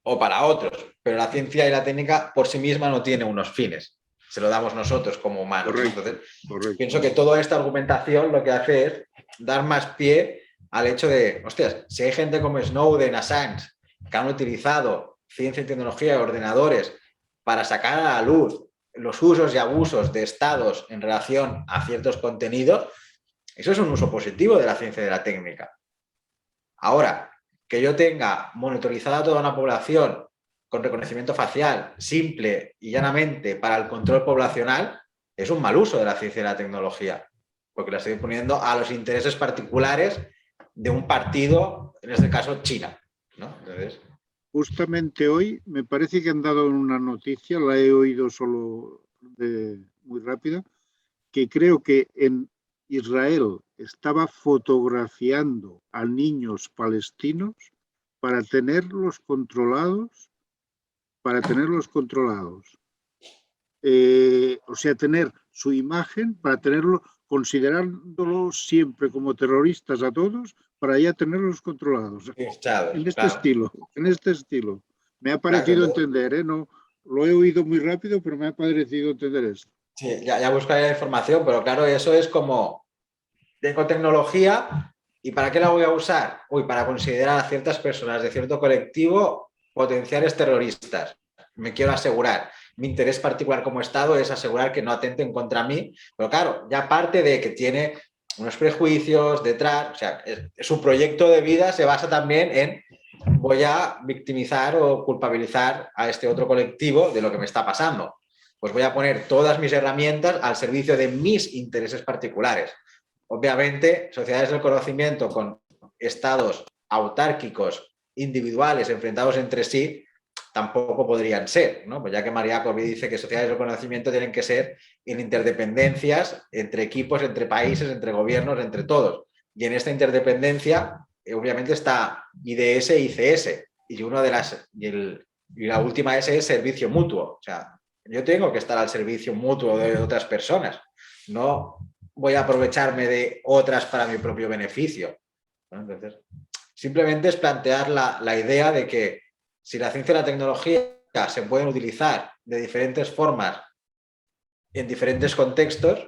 o para otros, pero la ciencia y la técnica por sí misma no tiene unos fines, se lo damos nosotros como humanos. correcto, Entonces, correcto. pienso que toda esta argumentación lo que hace es dar más pie al hecho de, hostias, si hay gente como Snowden, Assange, que han utilizado ciencia y tecnología y ordenadores para sacar a la luz los usos y abusos de estados en relación a ciertos contenidos, eso es un uso positivo de la ciencia y de la técnica. Ahora, que yo tenga monitorizada toda una población con reconocimiento facial simple y llanamente para el control poblacional, es un mal uso de la ciencia y la tecnología, porque la estoy poniendo a los intereses particulares de un partido, en este caso China, ¿no? Entonces, justamente hoy me parece que han dado una noticia, la he oído solo muy rápida, que creo que en Israel estaba fotografiando a niños palestinos para tenerlos controlados, o sea, tener su imagen, para tenerlo, considerándolos siempre como terroristas a todos, para ya tenerlos controlados. En este estilo. Me ha parecido entender, no lo he oído muy rápido, pero me ha parecido entender esto. Sí, ya buscaré la información, pero claro, eso es como, tengo tecnología y ¿para qué la voy a usar? Para considerar a ciertas personas de cierto colectivo potenciales terroristas. Me quiero asegurar. Mi interés particular como Estado es asegurar que no atenten contra mí, pero claro, ya parte de que tiene unos prejuicios detrás, o sea, su proyecto de vida se basa también en voy a victimizar o culpabilizar a este otro colectivo de lo que me está pasando. Pues voy a poner todas mis herramientas al servicio de mis intereses particulares. Obviamente, sociedades del conocimiento con estados autárquicos, individuales, enfrentados entre sí, tampoco podrían ser, ¿no? Pues ya que María Corby dice que sociedades del conocimiento tienen que ser en interdependencias entre equipos, entre países, entre gobiernos, entre todos. Y en esta interdependencia, obviamente está IDS e ICS. Y la última S es servicio mutuo. O sea, yo tengo que estar al servicio mutuo de otras personas. No voy a aprovecharme de otras para mi propio beneficio. Entonces, simplemente es plantear la idea de que si la ciencia y la tecnología se pueden utilizar de diferentes formas en diferentes contextos,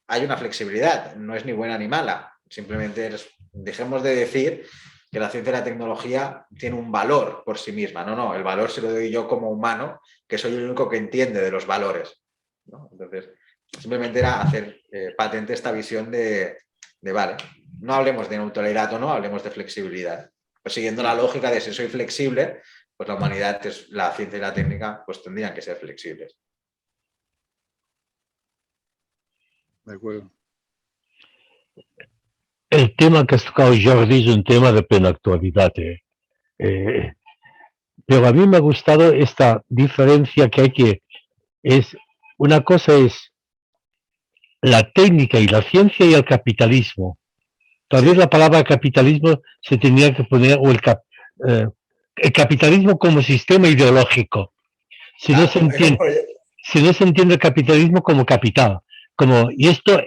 hay una flexibilidad, no es ni buena ni mala. Simplemente dejemos de decir que la ciencia y la tecnología tiene un valor por sí misma. No, el valor se lo doy yo como humano, que soy el único que entiende de los valores, ¿no? Entonces, simplemente era hacer patente esta visión de vale, no hablemos de neutralidad o no, hablemos de flexibilidad. Pues siguiendo la lógica de si soy flexible, pues la humanidad, la ciencia y la técnica, pues tendrían que ser flexibles. De acuerdo. El tema que has tocado, Jordi, es un tema de plena actualidad. Pero a mí me ha gustado esta diferencia que hay una cosa es la técnica y la ciencia y el capitalismo. Tal vez la palabra capitalismo se tendría que poner, o el capitalismo como sistema ideológico. Si no se entiende el capitalismo como capital. Y esto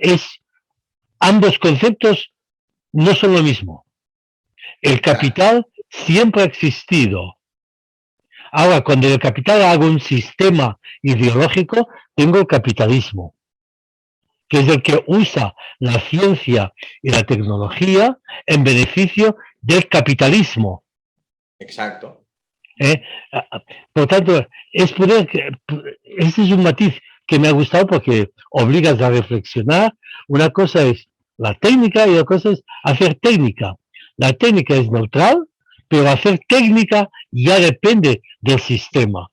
ambos conceptos no son lo mismo. El capital siempre ha existido. Ahora, cuando el capital haga un sistema ideológico, tengo el capitalismo, que es el que usa la ciencia y la tecnología en beneficio del capitalismo. Exacto. Por tanto, este es un matiz que me ha gustado porque obligas a reflexionar. Una cosa es la técnica y otra cosa es hacer técnica. La técnica es neutral, pero hacer técnica ya depende del sistema.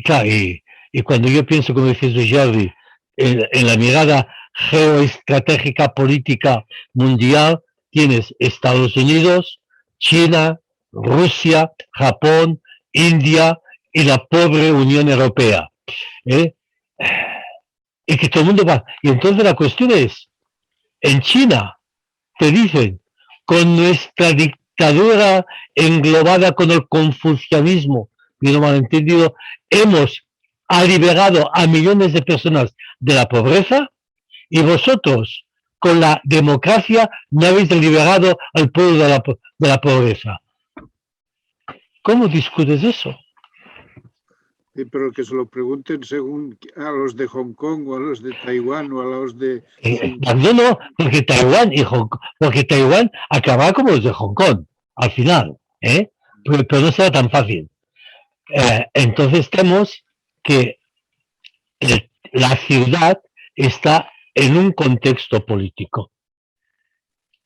Claro, y cuando yo pienso, como dices Jordi, en la mirada geoestratégica política mundial, tienes Estados Unidos, China, Rusia, Japón, India y la pobre Unión Europea. Y que todo el mundo va. Y entonces la cuestión es, en China te dicen, con nuestra dictadura englobada con el confucianismo, y no malentendido, hemos liberado a millones de personas de la pobreza y vosotros, con la democracia, no habéis liberado al pueblo de la pobreza. ¿Cómo discutes eso? Sí, pero que se lo pregunten según a los de Hong Kong o a los de Taiwán o a los de... No, porque Taiwán acabará como los de Hong Kong, al final, pero no será tan fácil. Entonces tenemos que la ciudad está en un contexto político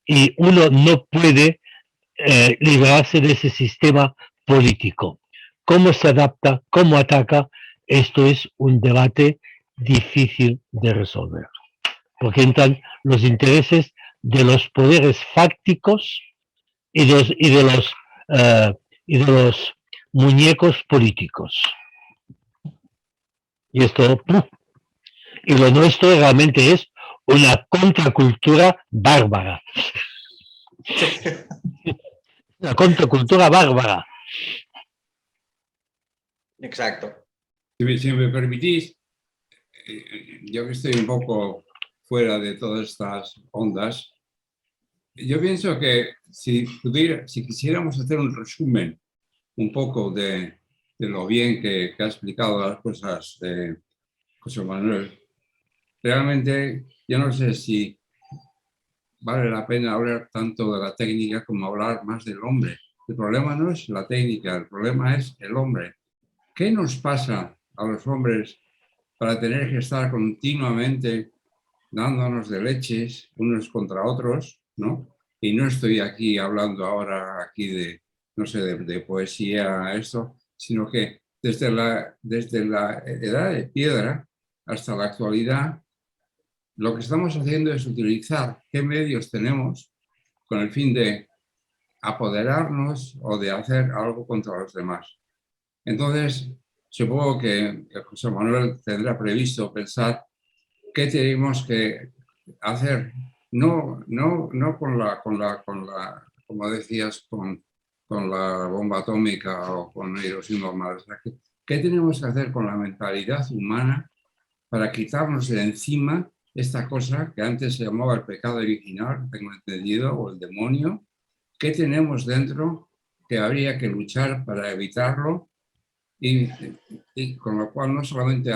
y uno no puede librarse de ese sistema político. ¿Cómo se adapta? ¿Cómo ataca? Esto es un debate difícil de resolver, porque entran los intereses de los poderes fácticos y de los muñecos políticos. Y esto, Y lo nuestro realmente es una contracultura bárbara. Una contracultura bárbara. Exacto. Si me permitís, yo que estoy un poco fuera de todas estas ondas, yo pienso que si quisiéramos hacer un resumen un poco de lo bien que ha explicado las cosas José Manuel, realmente yo no sé si vale la pena hablar tanto de la técnica como hablar más del hombre. El problema no es la técnica, el problema es el hombre. ¿Qué nos pasa a los hombres para tener que estar continuamente dándonos de leches unos contra otros, ¿no? Y no estoy aquí hablando ahora aquí de, no sé, de poesía, esto, sino que desde la edad de piedra hasta la actualidad, lo que estamos haciendo es utilizar qué medios tenemos con el fin de apoderarnos o de hacer algo contra los demás. Entonces, supongo que José Manuel tendrá previsto pensar qué tenemos que hacer, no como decías, con la bomba atómica o con Hiroshima, qué tenemos que hacer con la mentalidad humana para quitarnos de encima esta cosa que antes se llamaba el pecado original, tengo entendido, o el demonio. ¿Qué tenemos dentro que habría que luchar para evitarlo? Y con lo cual no solamente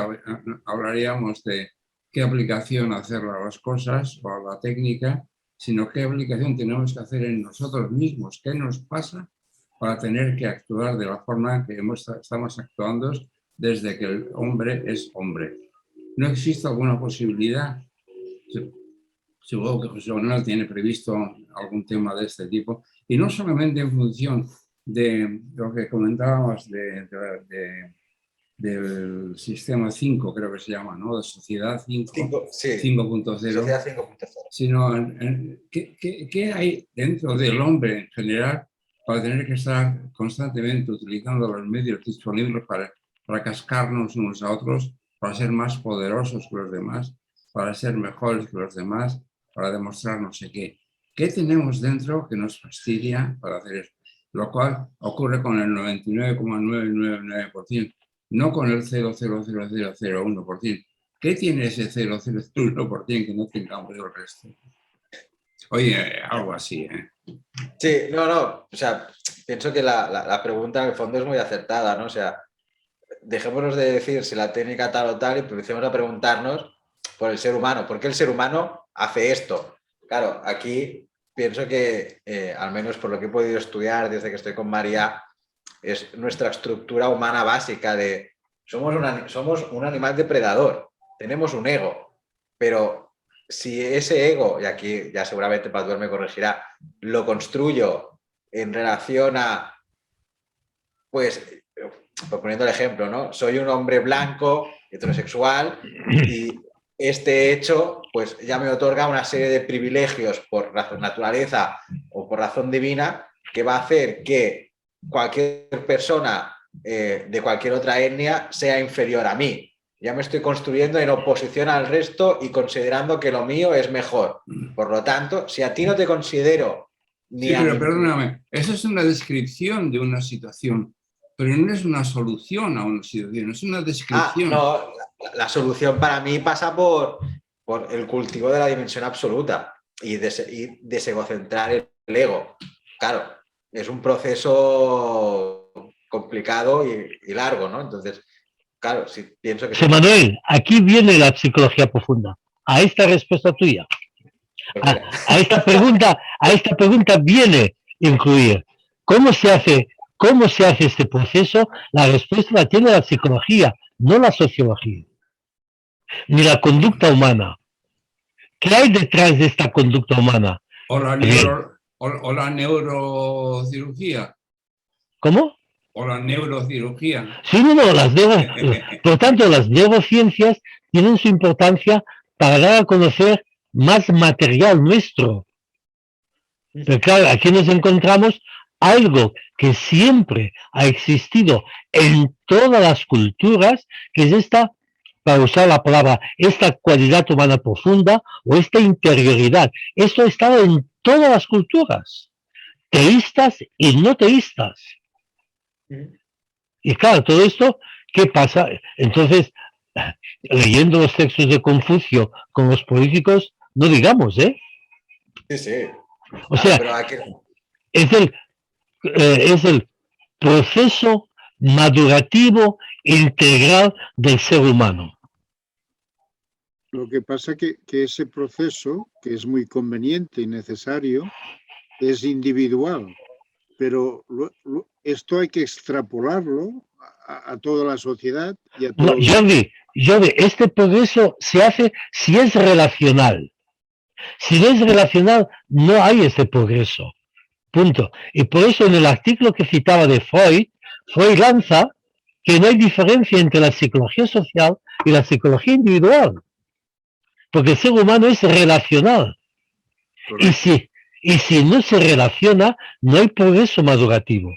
hablaríamos de qué aplicación hacer a las cosas o a la técnica, sino qué aplicación tenemos que hacer en nosotros mismos, qué nos pasa para tener que actuar de la forma que estamos actuando desde que el hombre es hombre. ¿No existe alguna posibilidad? Supongo que José Manuel tiene previsto algún tema de este tipo, y no solamente en función de lo que comentábamos del sistema 5, creo que se llama, ¿no? De sociedad 5.0, Sí. 5.0. Sociedad 5.0. Sino ¿qué hay dentro del hombre en general para tener que estar constantemente utilizando los medios disponibles para cascarnos unos a otros, para ser más poderosos que los demás, para ser mejores que los demás, para demostrar no sé qué? ¿Qué tenemos dentro que nos fastidia para hacer eso? Lo cual ocurre con el 99,999%, no con el 0,00001%. ¿Qué tiene ese 0,001% que no tengamos el resto? Oye, algo así, ¿eh? Sí, no, o sea, pienso que la pregunta en el fondo es muy acertada, ¿no? O sea, dejémonos de decir si la técnica tal o tal y empecemos a preguntarnos por el ser humano. ¿Por qué el ser humano hace esto? Claro, aquí pienso que, al menos por lo que he podido estudiar desde que estoy con María, es nuestra estructura humana básica de somos un animal depredador, tenemos un ego, pero si ese ego, y aquí ya seguramente Pascual me corregirá, lo construyo en relación a, pues, poniendo el ejemplo, ¿no? Soy un hombre blanco, heterosexual, y este hecho pues ya me otorga una serie de privilegios por razón naturaleza o por razón divina que va a hacer que cualquier persona de cualquier otra etnia sea inferior a mí. Ya me estoy construyendo en oposición al resto y considerando que lo mío es mejor. Por lo tanto, si a ti no te considero ni sí, a pero mí... perdóname, eso es una descripción de una situación, pero no es una solución a una situación, es una descripción. No, la solución para mí pasa por el cultivo de la dimensión absoluta y desegocentrar el ego. Claro, es un proceso complicado y largo, ¿no? Entonces, claro, si pienso que... José Manuel, aquí viene la psicología profunda. A esta respuesta tuya. A esta pregunta viene incluir cómo se hace este proceso. La respuesta la tiene la psicología, no la sociología, ni la conducta humana. ¿Qué hay detrás de esta conducta humana? O la neurocirugía. ¿Cómo? O la neurocirugía. Sí, no, por tanto, las neurociencias tienen su importancia para dar a conocer más material nuestro. Pero claro, aquí nos encontramos algo que siempre ha existido en todas las culturas, que es esta para usar la palabra, esta cualidad humana profunda o esta interioridad. Esto ha estado en todas las culturas, teístas y no teístas. Y claro, todo esto, ¿qué pasa? Entonces, leyendo los textos de Confucio con los políticos, no digamos, ¿eh? Sí, sí. O sea, pero hay que... es el proceso madurativo integral del ser humano. Lo que pasa que ese proceso, que es muy conveniente y necesario, es individual, pero esto hay que extrapolarlo a toda la sociedad y a todo. No, Jordi, este progreso se hace si es relacional. Si no es relacional, no hay este progreso. Punto. Y por eso en el artículo que citaba de Freud, Freud lanza que no hay diferencia entre la psicología social y la psicología individual. Porque el ser humano es relacional. Y si no se relaciona, no hay progreso madurativo.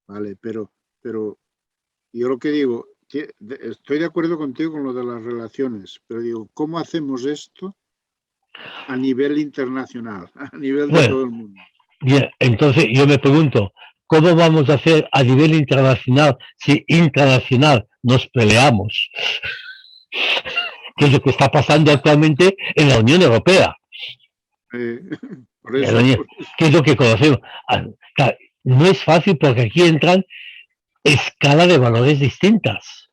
Vale, pero yo lo que digo, estoy de acuerdo contigo con lo de las relaciones, pero digo, ¿cómo hacemos esto a nivel internacional, a nivel de todo el mundo? Bien, entonces yo me pregunto, ¿cómo vamos a hacer a nivel internacional si internacional nos peleamos? ¿Qué es lo que está pasando actualmente en la Unión Europea? Por eso, ¿Qué es lo que conocemos? Claro, no es fácil porque aquí entran escala de valores distintas.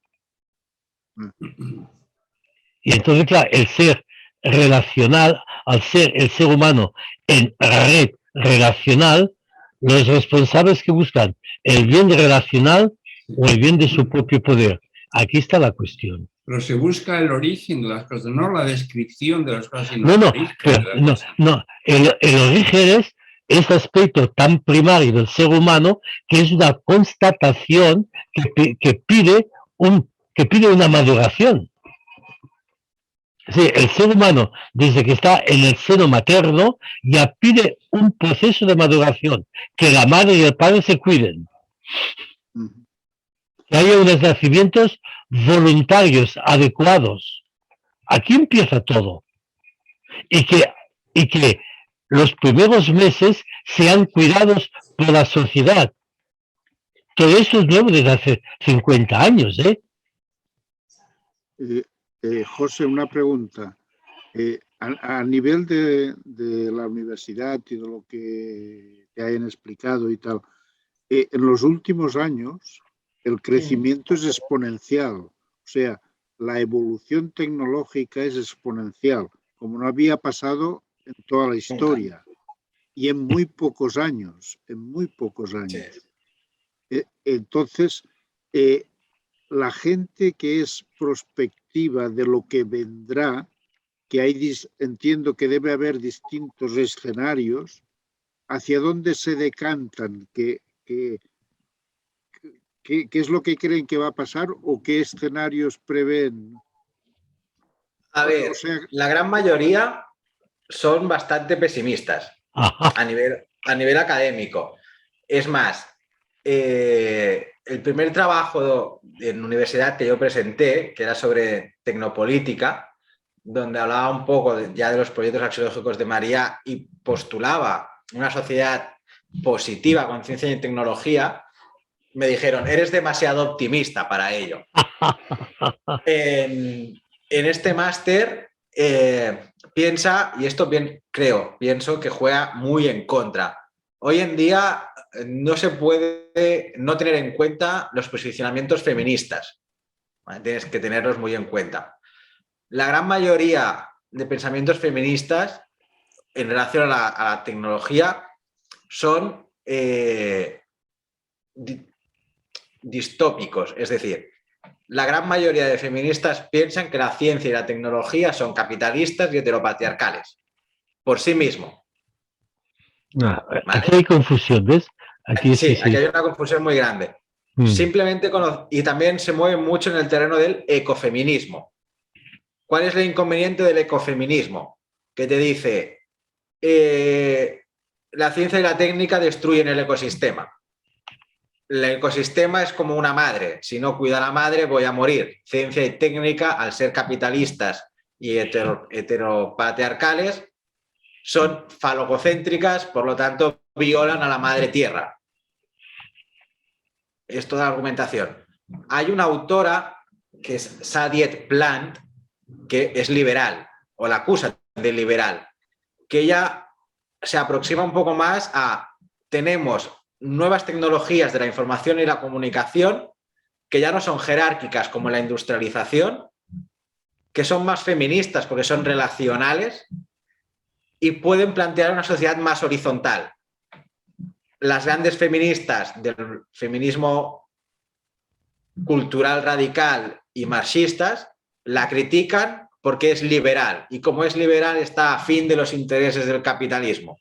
Y entonces, claro, el ser relacional, al ser el ser humano en red relacional, los responsables que buscan el bien relacional o el bien de su propio poder. Aquí está la cuestión. Pero se busca el origen de las cosas, no la descripción de las cosas, sino No, el no, origen pero, de las cosas. no. El origen es este aspecto tan primario del ser humano que es una constatación que pide una maduración. Sí, el ser humano, desde que está en el seno materno, ya pide un proceso de maduración, que la madre y el padre se cuiden, que haya unos nacimientos voluntarios, adecuados. Aquí empieza todo. Y que los primeros meses sean cuidados por la sociedad. Todo eso es nuevo desde hace 50 años, ¿eh? José, una pregunta. A nivel de la universidad y de lo que te hayan explicado y tal, en los últimos años el crecimiento es exponencial. O sea, la evolución tecnológica es exponencial, como no había pasado en toda la historia. Y en muy pocos años. Entonces, la gente que es prospectiva de lo que vendrá, que entiendo que debe haber distintos escenarios, ¿hacia dónde se decantan? ¿Qué es lo que creen que va a pasar o qué escenarios prevén? A ver, la gran mayoría son bastante pesimistas a nivel académico. Es más, el primer trabajo en universidad que yo presenté, que era sobre tecnopolítica, donde hablaba un poco ya de los proyectos axiológicos de María y postulaba una sociedad positiva con ciencia y tecnología, me dijeron, eres demasiado optimista para ello. En este máster piensa, y esto pienso que juega muy en contra. Hoy en día no se puede no tener en cuenta los posicionamientos feministas. ¿Vale? Tienes que tenerlos muy en cuenta. La gran mayoría de pensamientos feministas en relación a la tecnología son distópicos, es decir, la gran mayoría de feministas piensan que la ciencia y la tecnología son capitalistas y heteropatriarcales, por sí mismo. ¿Vale? Aquí hay confusión, ¿ves? Aquí hay una confusión muy grande. Simplemente y también se mueve mucho en el terreno del ecofeminismo. ¿Cuál es el inconveniente del ecofeminismo? Que te dice, la ciencia y la técnica destruyen el ecosistema. el ecosistema es como una madre. Si no cuida a la madre, voy a morir. Ciencia y técnica, al ser capitalistas y heteropatriarcales, son falococéntricas, por lo tanto, violan a la madre tierra. Es toda la argumentación. Hay una autora, que es Sadiet Plant, que es liberal, o la acusa de liberal, que ella se aproxima un poco más a tenemos nuevas tecnologías de la información y la comunicación que ya no son jerárquicas como la industrialización, que son más feministas porque son relacionales y pueden plantear una sociedad más horizontal. Las grandes feministas del feminismo cultural radical y marxistas la critican porque es liberal y como es liberal está a fin de los intereses del capitalismo.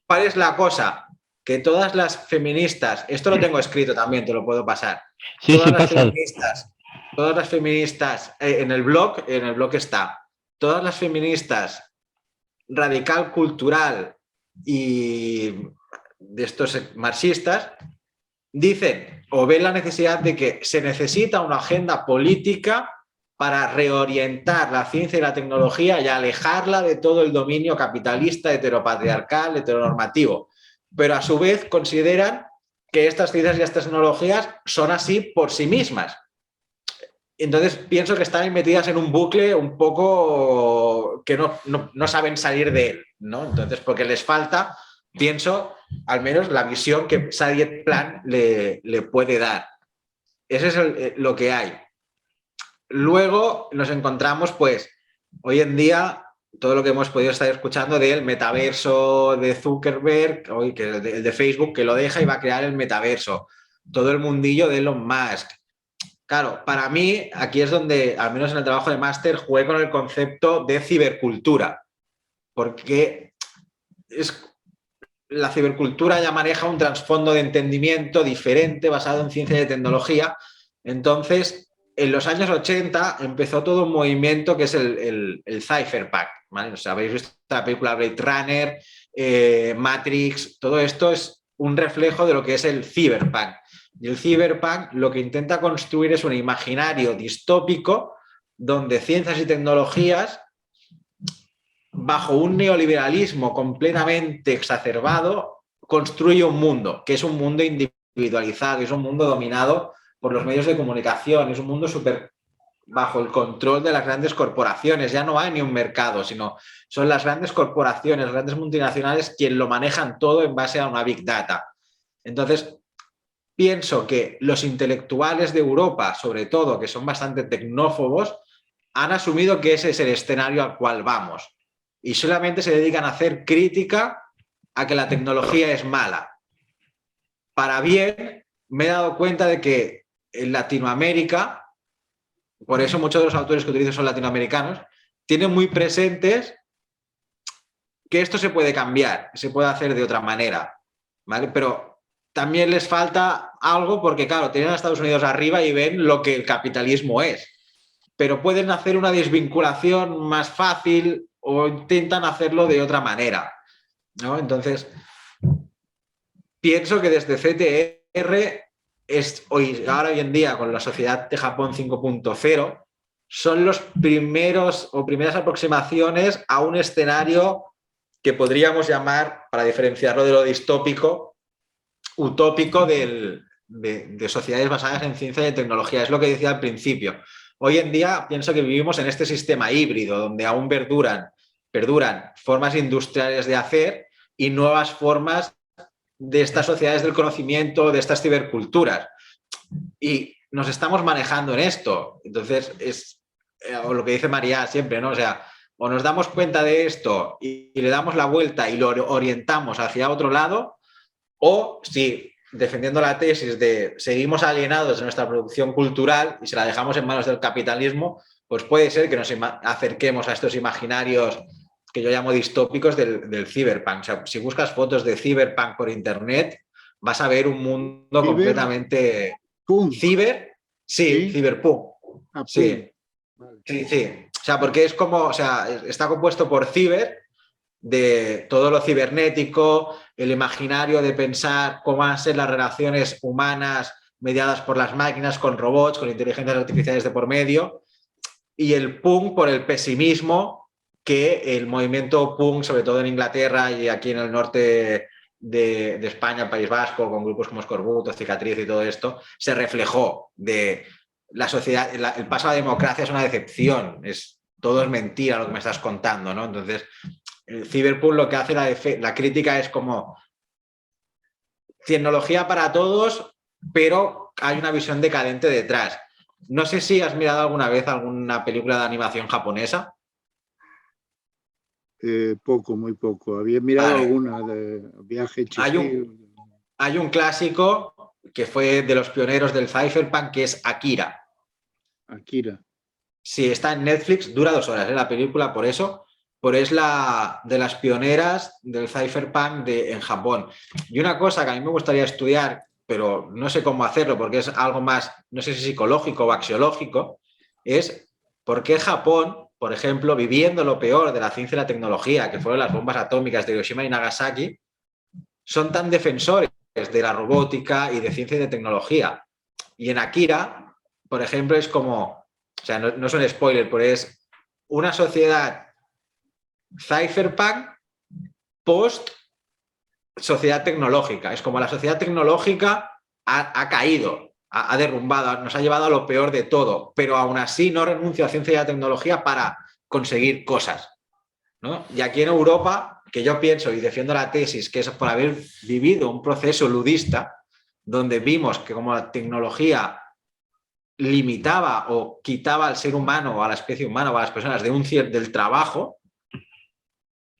¿Cuál es la cosa? Que todas las feministas, esto lo tengo escrito también, te lo puedo pasar. Sí, Todas las feministas en el blog está. Todas las feministas radical cultural y de estos marxistas dicen o ven la necesidad de que se necesita una agenda política para reorientar la ciencia y la tecnología y alejarla de todo el dominio capitalista, heteropatriarcal, heteronormativo. Pero a su vez consideran que estas ciencias y estas tecnologías son así por sí mismas. Entonces pienso que están metidas en un bucle un poco que no saben salir de él, ¿no? Entonces, porque les falta, pienso, al menos la visión que Sadiet Plant le puede dar. Eso es lo que hay. Luego nos encontramos, pues, hoy en día, todo lo que hemos podido estar escuchando del metaverso de Zuckerberg, que el de Facebook, que lo deja y va a crear el metaverso. Todo el mundillo de Elon Musk. Claro, para mí, aquí es donde, al menos en el trabajo de máster, jugué con el concepto de cibercultura. Porque la cibercultura ya maneja un trasfondo de entendimiento diferente basado en ciencia y tecnología. Entonces, en los años 80 empezó todo un movimiento que es el cypherpunk, ¿vale? O sea, habéis visto la película Blade Runner, Matrix, todo esto es un reflejo de lo que es el cyberpunk. Y el cyberpunk lo que intenta construir es un imaginario distópico donde ciencias y tecnologías, bajo un neoliberalismo completamente exacerbado, construye un mundo, que es un mundo individualizado, es un mundo dominado por los medios de comunicación, es un mundo súper bajo el control de las grandes corporaciones. Ya no hay ni un mercado, sino son las grandes corporaciones, las grandes multinacionales quien lo manejan todo en base a una big data. Entonces, pienso que los intelectuales de Europa, sobre todo, que son bastante tecnófobos, han asumido que ese es el escenario al cual vamos y solamente se dedican a hacer crítica a que la tecnología es mala. Para bien, me he dado cuenta de que en Latinoamérica, por eso muchos de los autores que utilizo son latinoamericanos, tienen muy presentes que esto se puede cambiar, se puede hacer de otra manera, ¿vale? Pero también les falta algo porque, claro, tienen a Estados Unidos arriba y ven lo que el capitalismo es, pero pueden hacer una desvinculación más fácil o intentan hacerlo de otra manera, ¿no? Entonces, pienso que desde CTR ahora hoy en día con la sociedad de Japón 5.0 son los primeros o primeras aproximaciones a un escenario que podríamos llamar, para diferenciarlo de lo distópico, utópico de sociedades basadas en ciencia y tecnología. Es lo que decía al principio. Hoy en día pienso que vivimos en este sistema híbrido donde aún perduran formas industriales de hacer y nuevas formas de estas sociedades del conocimiento, de estas ciberculturas. Y nos estamos manejando en esto. Entonces, es lo que dice María siempre, ¿no? O sea, o nos damos cuenta de esto y le damos la vuelta y lo orientamos hacia otro lado, o si, defendiendo la tesis de seguimos alienados de nuestra producción cultural y se la dejamos en manos del capitalismo, pues puede ser que nos acerquemos a estos imaginarios que yo llamo distópicos del cyberpunk. O sea, si buscas fotos de cyberpunk por internet, vas a ver un mundo completamente... ¿Ciber? Sí, cyberpunk. Sí. Vale. Sí. O sea, porque es como, o sea, está compuesto por ciber, de todo lo cibernético, el imaginario de pensar cómo van a ser las relaciones humanas mediadas por las máquinas, con robots, con inteligencias artificiales de por medio, y el punk por el pesimismo que el movimiento punk, sobre todo en Inglaterra y aquí en el norte de España, el País Vasco, con grupos como Escorbuto, Cicatriz y todo esto, se reflejó de la sociedad. El paso a la democracia es una decepción, todo es mentira lo que me estás contando, ¿no? Entonces, el ciberpunk lo que hace la crítica es como tecnología para todos, pero hay una visión decadente detrás. No sé si has mirado alguna vez alguna película de animación japonesa. Poco, muy poco. Había mirado alguna de Viaje Chihiro. Hay un clásico que fue de los pioneros del cypherpunk, que es Akira. Akira. Sí, está en Netflix, dura 2 horas la película, por eso, pero es de las pioneras del cypherpunk en Japón. Y una cosa que a mí me gustaría estudiar, pero no sé cómo hacerlo porque es algo más, no sé si psicológico o axiológico, es por qué Japón, por ejemplo, viviendo lo peor de la ciencia y la tecnología, que fueron las bombas atómicas de Hiroshima y Nagasaki, son tan defensores de la robótica y de ciencia y de tecnología. Y en Akira, por ejemplo, es como, o sea, no es un spoiler, pero es una sociedad cypherpunk post sociedad tecnológica. Es como la sociedad tecnológica ha caído, ha derrumbado, nos ha llevado a lo peor de todo, pero aún así no renuncio a ciencia y a tecnología para conseguir cosas, ¿no? Y aquí en Europa, que yo pienso y defiendo la tesis, que es por haber vivido un proceso ludista, donde vimos que como la tecnología limitaba o quitaba al ser humano o a la especie humana o a las personas del trabajo,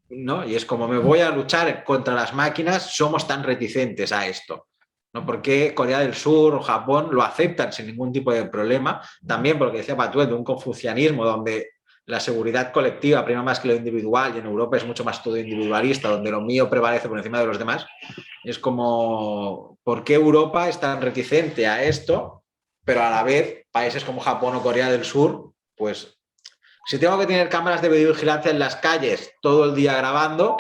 ¿no? Y es como me voy a luchar contra las máquinas, somos tan reticentes a esto, ¿no? Porque Corea del Sur o Japón lo aceptan sin ningún tipo de problema, también porque decía Patuet, de un confucianismo donde la seguridad colectiva prima más que lo individual, y en Europa es mucho más todo individualista, donde lo mío prevalece por encima de los demás. Es como, ¿por qué Europa es tan reticente a esto? Pero a la vez, países como Japón o Corea del Sur, pues si tengo que tener cámaras de videovigilancia en las calles todo el día grabando,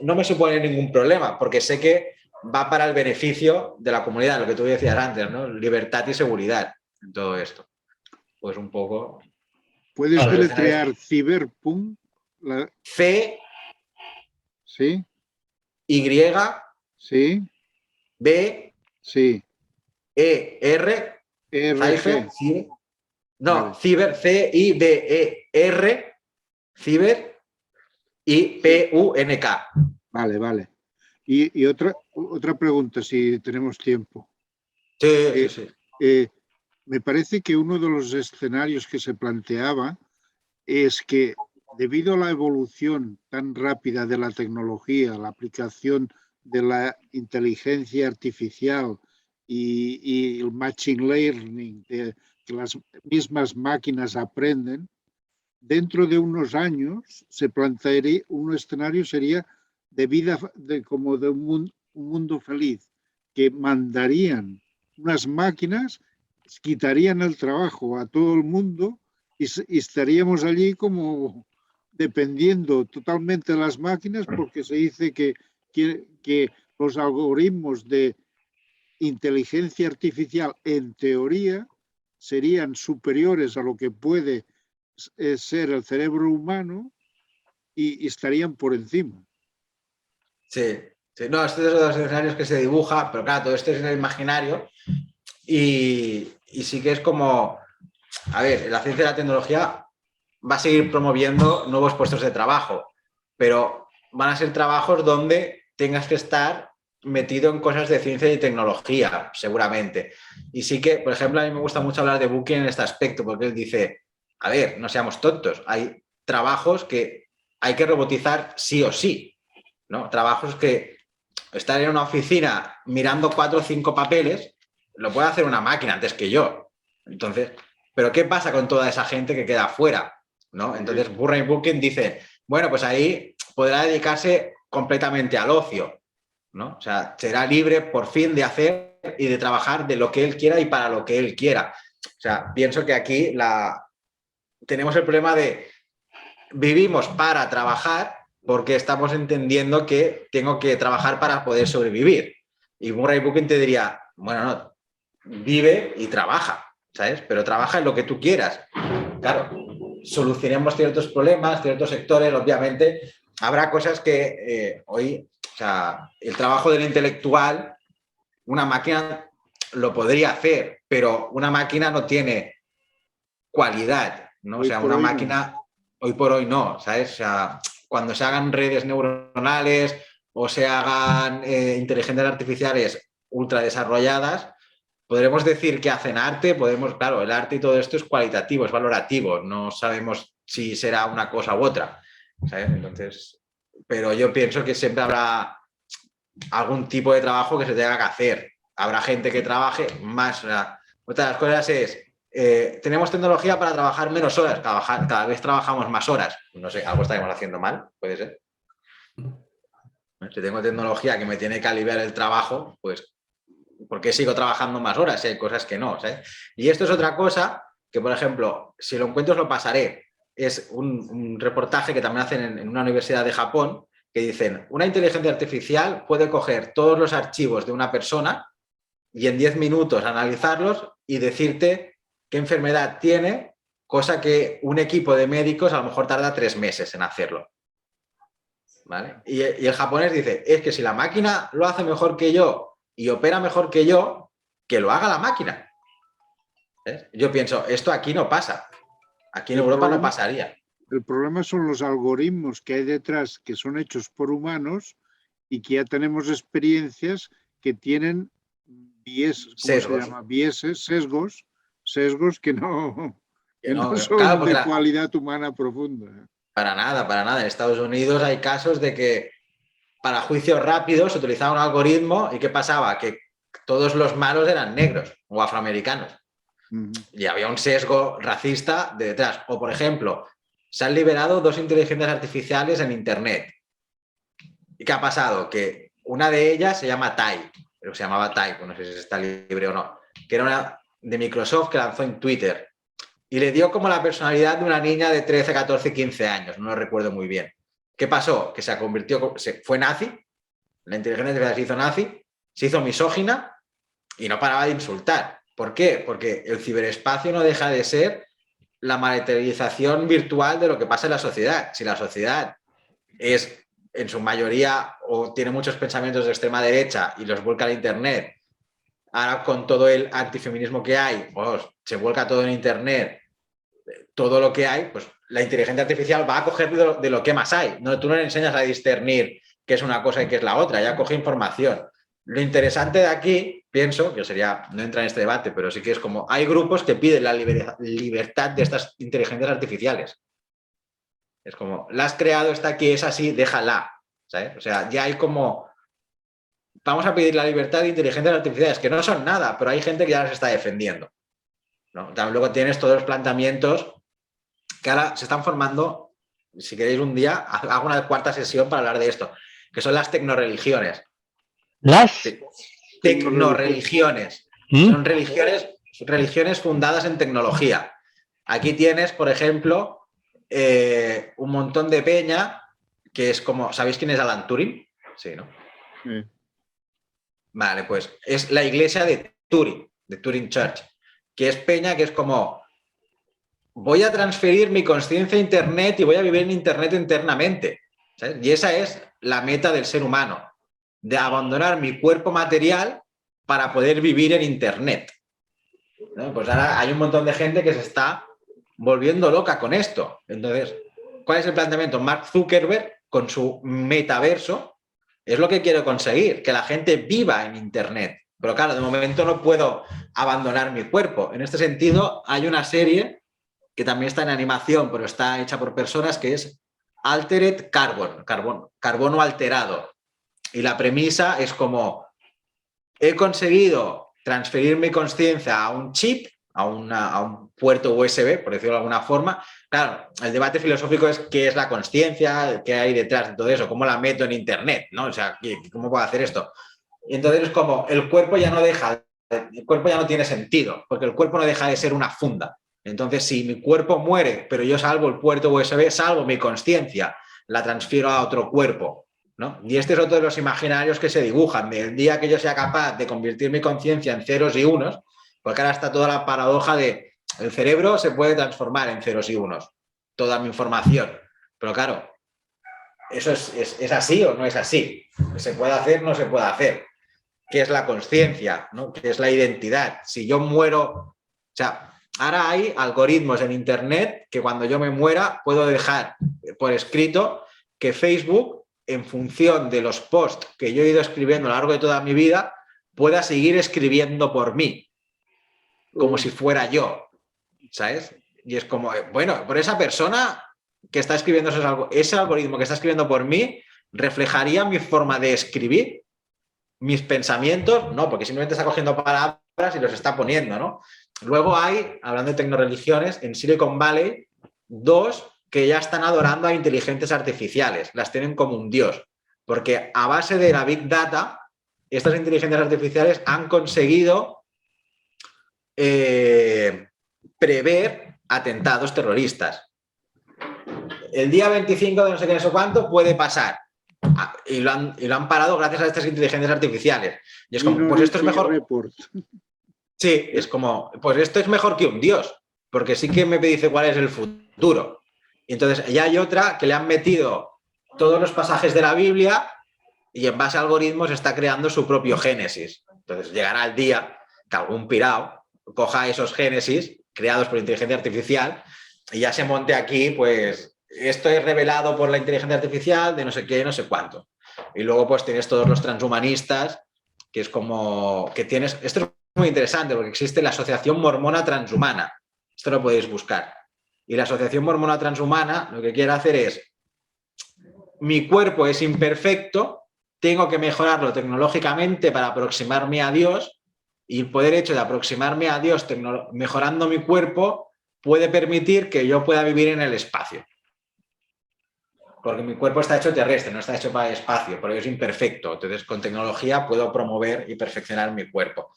no me supone ningún problema, porque sé que va para el beneficio de la comunidad, lo que tú decías antes, ¿no? Libertad y seguridad en todo esto. Pues un poco... ¿Puedes deletrear Cyberpunk? C, ¿Sí? Y, ¿Sí? B, Sí. E, R, Cyber, ¿sí? No, vale. Ciber, C-I-B-E-R, Ciber y P-U-N-K. Vale, vale. Y otra pregunta, si tenemos tiempo. Sí, sí. Me parece que uno de los escenarios que se planteaba es que debido a la evolución tan rápida de la tecnología, la aplicación de la inteligencia artificial y el machine learning, que las mismas máquinas aprenden, dentro de unos años se plantearía un escenario sería de vida como de un mundo feliz, que mandarían unas máquinas, quitarían el trabajo a todo el mundo y estaríamos allí como dependiendo totalmente de las máquinas, porque se dice que los algoritmos de inteligencia artificial en teoría serían superiores a lo que puede ser el cerebro humano y estarían por encima. Sí, sí. No, este es uno de los escenarios que se dibuja, pero claro, todo esto es en el imaginario y sí que es como, a ver, la ciencia y la tecnología va a seguir promoviendo nuevos puestos de trabajo, pero van a ser trabajos donde tengas que estar metido en cosas de ciencia y tecnología, seguramente. Y sí que, por ejemplo, a mí me gusta mucho hablar de Bukin en este aspecto, porque él dice, a ver, no seamos tontos, hay trabajos que hay que robotizar sí o sí, ¿no? Trabajos que estar en una oficina mirando 4 o 5 papeles lo puede hacer una máquina antes que yo. Entonces, ¿pero qué pasa con toda esa gente que queda fuera, ¿no? Entonces, Murray Bookchin dice, bueno, pues ahí podrá dedicarse completamente al ocio, ¿no? O sea, será libre por fin de hacer y de trabajar de lo que él quiera y para lo que él quiera. O sea, pienso que aquí tenemos el problema de vivimos para trabajar, porque estamos entendiendo que tengo que trabajar para poder sobrevivir. Y Murray Bookchin te diría, bueno, no, vive y trabaja, ¿sabes? Pero trabaja en lo que tú quieras. Claro, solucionemos ciertos problemas, ciertos sectores, obviamente. Habrá cosas que hoy, o sea, el trabajo del intelectual, una máquina lo podría hacer, pero una máquina no tiene cualidad, ¿no? O sea, una máquina hoy por hoy no, ¿sabes? O sea, cuando se hagan redes neuronales o se hagan inteligencias artificiales ultra desarrolladas, podremos decir que hacen arte, claro, el arte y todo esto es cualitativo, es valorativo, no sabemos si será una cosa u otra, ¿sabes? Entonces, pero yo pienso que siempre habrá algún tipo de trabajo que se tenga que hacer. Habrá gente que trabaje más. O sea, otra de las cosas es, tenemos tecnología para trabajar menos horas, cada vez trabajamos más horas. No sé, algo estaremos haciendo mal, puede ser. Si tengo tecnología que me tiene que aliviar el trabajo, pues ¿por qué sigo trabajando más horas si hay cosas que no? ¿sabes? Y esto es otra cosa que, por ejemplo, si lo encuentro os lo pasaré. Es un reportaje que también hacen en una universidad de Japón que dicen, una inteligencia artificial puede coger todos los archivos de una persona y en 10 minutos analizarlos y decirte qué enfermedad tiene, cosa que un equipo de médicos a lo mejor tarda 3 meses en hacerlo. ¿Vale? Y el japonés dice, es que si la máquina lo hace mejor que yo y opera mejor que yo, que lo haga la máquina. ¿Ves? Yo pienso, esto aquí no pasa. Aquí en Europa no pasaría. El problema son los algoritmos que hay detrás, que son hechos por humanos y que ya tenemos experiencias que tienen sesgos que no son claro, de cualidad humana profunda. Para nada, para nada. En Estados Unidos hay casos de que para juicios rápidos se utilizaba un algoritmo y ¿qué pasaba? Que todos los malos eran negros o afroamericanos. Y había un sesgo racista de detrás. O, por ejemplo, se han liberado 2 inteligencias artificiales en Internet. ¿Y qué ha pasado? Que una de ellas se llama Tai, pero se llamaba Tai, no sé si está libre o no, que era una de Microsoft que lanzó en Twitter. Y le dio como la personalidad de una niña de 13, 14, 15 años, no lo recuerdo muy bien. ¿Qué pasó? Que fue nazi, la inteligencia artificial se hizo nazi, se hizo misógina y no paraba de insultar. ¿Por qué? Porque el ciberespacio no deja de ser la materialización virtual de lo que pasa en la sociedad. Si la sociedad es en su mayoría o tiene muchos pensamientos de extrema derecha y los vuelca al Internet, ahora con todo el antifeminismo que hay, pues, se vuelca todo en Internet, todo lo que hay, pues la inteligencia artificial va a coger de lo que más hay. No, tú no le enseñas a discernir qué es una cosa y qué es la otra, ya coge información. Lo interesante de aquí, pienso, que sería, no entra en este debate, pero sí que es como, hay grupos que piden la libertad de estas inteligencias artificiales. Es como, la has creado, está aquí, es así, déjala. ¿Sabes? O sea, ya hay como, vamos a pedir la libertad de inteligencias artificiales, que no son nada, pero hay gente que ya las está defendiendo, ¿no? También luego tienes todos los planteamientos que ahora se están formando, si queréis un día, hago una 4ª sesión para hablar de esto, que son las tecnoreligiones. ¿Las? Tecnoreligiones. Son religiones fundadas en tecnología. Aquí tienes, por ejemplo, un montón de peña que es como, ¿sabéis quién es Alan Turing? Sí, ¿no? Sí. Vale, pues es la iglesia de Turing Church, que es peña que es como, voy a transferir mi conciencia a Internet y voy a vivir en Internet internamente. ¿Sabes? Y esa es la meta del ser humano, de abandonar mi cuerpo material para poder vivir en Internet. ¿No? Pues ahora hay un montón de gente que se está volviendo loca con esto. Entonces, ¿cuál es el planteamiento? Mark Zuckerberg, con su metaverso, es lo que quiere conseguir, que la gente viva en Internet. Pero claro, de momento no puedo abandonar mi cuerpo. En este sentido, hay una serie que también está en animación, pero está hecha por personas, que es Altered Carbon, carbono alterado. Y la premisa es como, he conseguido transferir mi conciencia a un chip, a un puerto USB, por decirlo de alguna forma. Claro, el debate filosófico es qué es la conciencia, qué hay detrás de todo eso, cómo la meto en Internet, ¿no? O sea, ¿cómo puedo hacer esto? Y entonces es como, el cuerpo ya no tiene sentido, porque el cuerpo no deja de ser una funda. Entonces, si mi cuerpo muere, pero yo salvo el puerto USB, salvo mi conciencia, la transfiero a otro cuerpo, ¿no? Y este es otro de los imaginarios que se dibujan. Del día que yo sea capaz de convertir mi conciencia en ceros y unos, porque ahora está toda la paradoja de el cerebro se puede transformar en ceros y unos, toda mi información. Pero claro, ¿eso es así o no es así? ¿Se puede hacer o no se puede hacer? ¿Qué es la conciencia, ¿no? ¿Qué es la identidad? Si yo muero... O sea, ahora hay algoritmos en Internet que cuando yo me muera puedo dejar por escrito que Facebook, en función de los posts que yo he ido escribiendo a lo largo de toda mi vida, pueda seguir escribiendo por mí, como si fuera yo, ¿sabes? Y es como, bueno, por esa persona que está escribiendo ese algoritmo que está escribiendo por mí, reflejaría mi forma de escribir, mis pensamientos, no, porque simplemente está cogiendo palabras y los está poniendo, ¿no? Luego hay, hablando de tecnoreligiones, en Silicon Valley, 2 que ya están adorando a inteligencias artificiales, las tienen como un dios, porque a base de la Big Data, estas inteligencias artificiales han conseguido prever atentados terroristas. El día 25 de no sé qué, no sé cuánto, puede pasar. Y lo han parado gracias a estas inteligencias artificiales. Y es como, pues esto es mejor. Sí, es como, pues esto es mejor que un dios, porque sí que me dice cuál es el futuro. Y entonces ya hay otra que le han metido todos los pasajes de la Biblia y en base a algoritmos está creando su propio Génesis. Entonces llegará el día que algún pirao coja esos Génesis creados por inteligencia artificial y ya se monte aquí, pues esto es revelado por la inteligencia artificial de no sé qué, no sé cuánto. Y luego pues tienes todos los transhumanistas, que es como que tienes... Esto es muy interesante porque existe la Asociación Mormona Transhumana. Esto lo podéis buscar. Y la Asociación Mormona Transhumana lo que quiere hacer es, mi cuerpo es imperfecto, tengo que mejorarlo tecnológicamente para aproximarme a Dios, y el poder hecho de aproximarme a Dios mejorando mi cuerpo puede permitir que yo pueda vivir en el espacio. Porque mi cuerpo está hecho terrestre, no está hecho para el espacio, porque es imperfecto. Entonces, con tecnología puedo promover y perfeccionar mi cuerpo.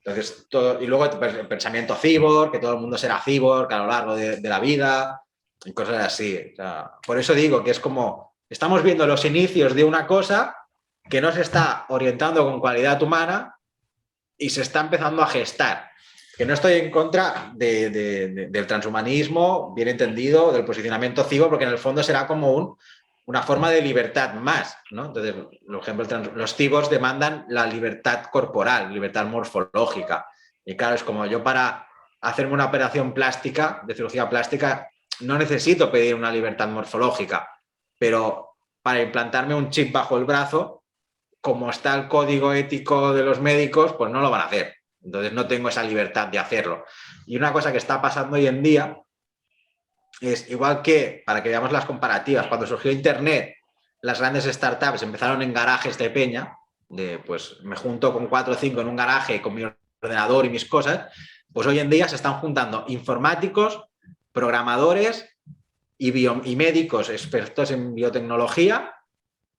Entonces, todo, y luego el pensamiento cyborg, que todo el mundo será cyborg a lo largo de la vida, y cosas así. O sea, por eso digo que es como, estamos viendo los inicios de una cosa que no se está orientando con cualidad humana y se está empezando a gestar. Que no estoy en contra del transhumanismo, bien entendido, del posicionamiento cyborg, porque en el fondo será como una forma de libertad más, ¿no? Entonces, por ejemplo, los cyborgs demandan la libertad corporal, libertad morfológica. Y claro, es como yo para hacerme una operación plástica, de cirugía plástica, no necesito pedir una libertad morfológica, pero para implantarme un chip bajo el brazo, como está el código ético de los médicos, pues no lo van a hacer. Entonces no tengo esa libertad de hacerlo. Y una cosa que está pasando hoy en día es igual que, para que veamos las comparativas, cuando surgió Internet, las grandes startups empezaron en garajes de peña, pues me junto con 4 o 5 en un garaje con mi ordenador y mis cosas, pues hoy en día se están juntando informáticos, programadores y médicos expertos en biotecnología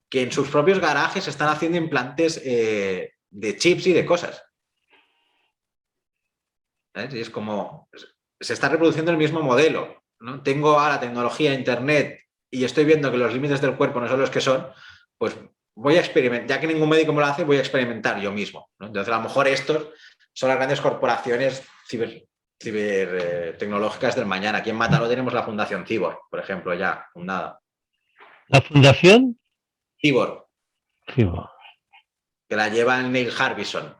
que en sus propios garajes están haciendo implantes de chips y de cosas. ¿Sabes? Y es como, se está reproduciendo el mismo modelo, ¿no? Tengo ahora tecnología, internet, y estoy viendo que los límites del cuerpo no son los que son, pues voy a experimentar, ya que ningún médico me lo hace, voy a experimentar yo mismo, ¿no? Entonces, a lo mejor estos son las grandes corporaciones cibertecnológicas del mañana. Aquí en Mataró tenemos la Fundación Cyborg, por ejemplo, ya fundada. ¿La Fundación? Cyborg. Cyborg. Que la lleva el Neil Harbison,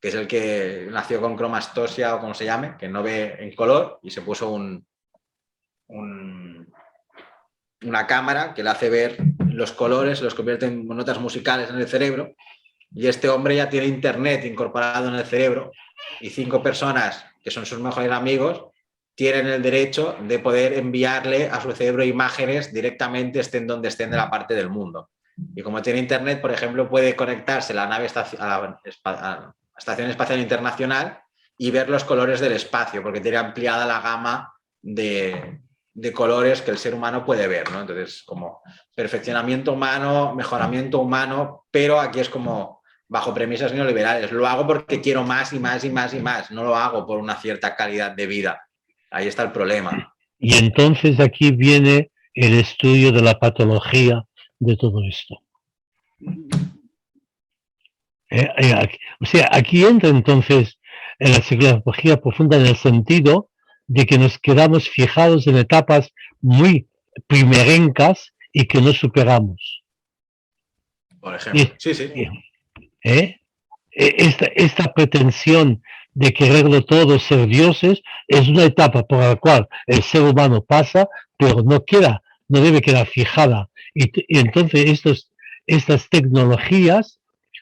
que es el que nació con cromastosia o como se llame, que no ve en color y se puso una cámara que le hace ver los colores, los convierte en notas musicales en el cerebro, y este hombre ya tiene internet incorporado en el cerebro y 5 personas que son sus mejores amigos tienen el derecho de poder enviarle a su cerebro imágenes directamente estén donde estén de la parte del mundo. Y como tiene internet, por ejemplo, puede conectarse a la Estación Espacial Internacional y ver los colores del espacio, porque tiene ampliada la gama de colores que el ser humano puede ver, ¿no? Entonces, como perfeccionamiento humano, mejoramiento humano, pero aquí es como bajo premisas neoliberales. Lo hago porque quiero más y más y más y más, no lo hago por una cierta calidad de vida. Ahí está el problema. Y entonces aquí viene el estudio de la patología de todo esto. O sea, aquí entra entonces en la psicología profunda en el sentido de que nos quedamos fijados en etapas muy primerencas y que no superamos. Por ejemplo, sí. Esta pretensión de quererlo todo, ser dioses, es una etapa por la cual el ser humano pasa, pero no debe quedar fijada. Y entonces estas tecnologías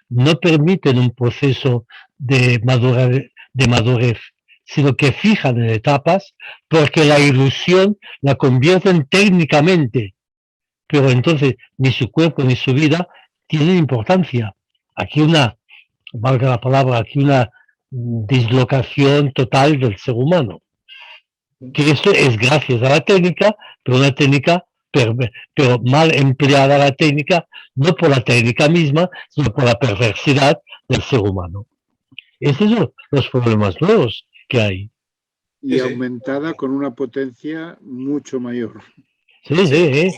no permiten un proceso de madurez, sino que fijan en etapas porque la ilusión la convierten técnicamente, pero entonces ni su cuerpo ni su vida tienen importancia. Aquí valga la palabra, aquí una dislocación total del ser humano. Que esto es gracias a la técnica, pero una técnica, pero mal empleada la técnica, no por la técnica misma, sino por la perversidad del ser humano. Estos son los problemas nuevos que hay. Y aumentada con una potencia mucho mayor. Sí.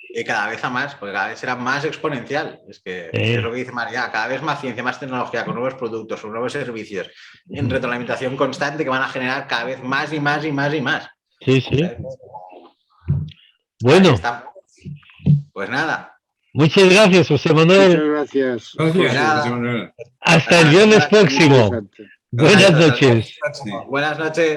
Y cada vez a más, porque cada vez será más exponencial. Es que es lo que dice María, cada vez más ciencia, más tecnología, con nuevos productos, con nuevos servicios, en retroalimentación constante que van a generar cada vez más y más y más y más. Sí. Bueno. Pues nada. Muchas gracias, José Manuel. Muchas gracias. Gracias, José Manuel. Hasta el viernes próximo. Buenas noches. Buenas noches.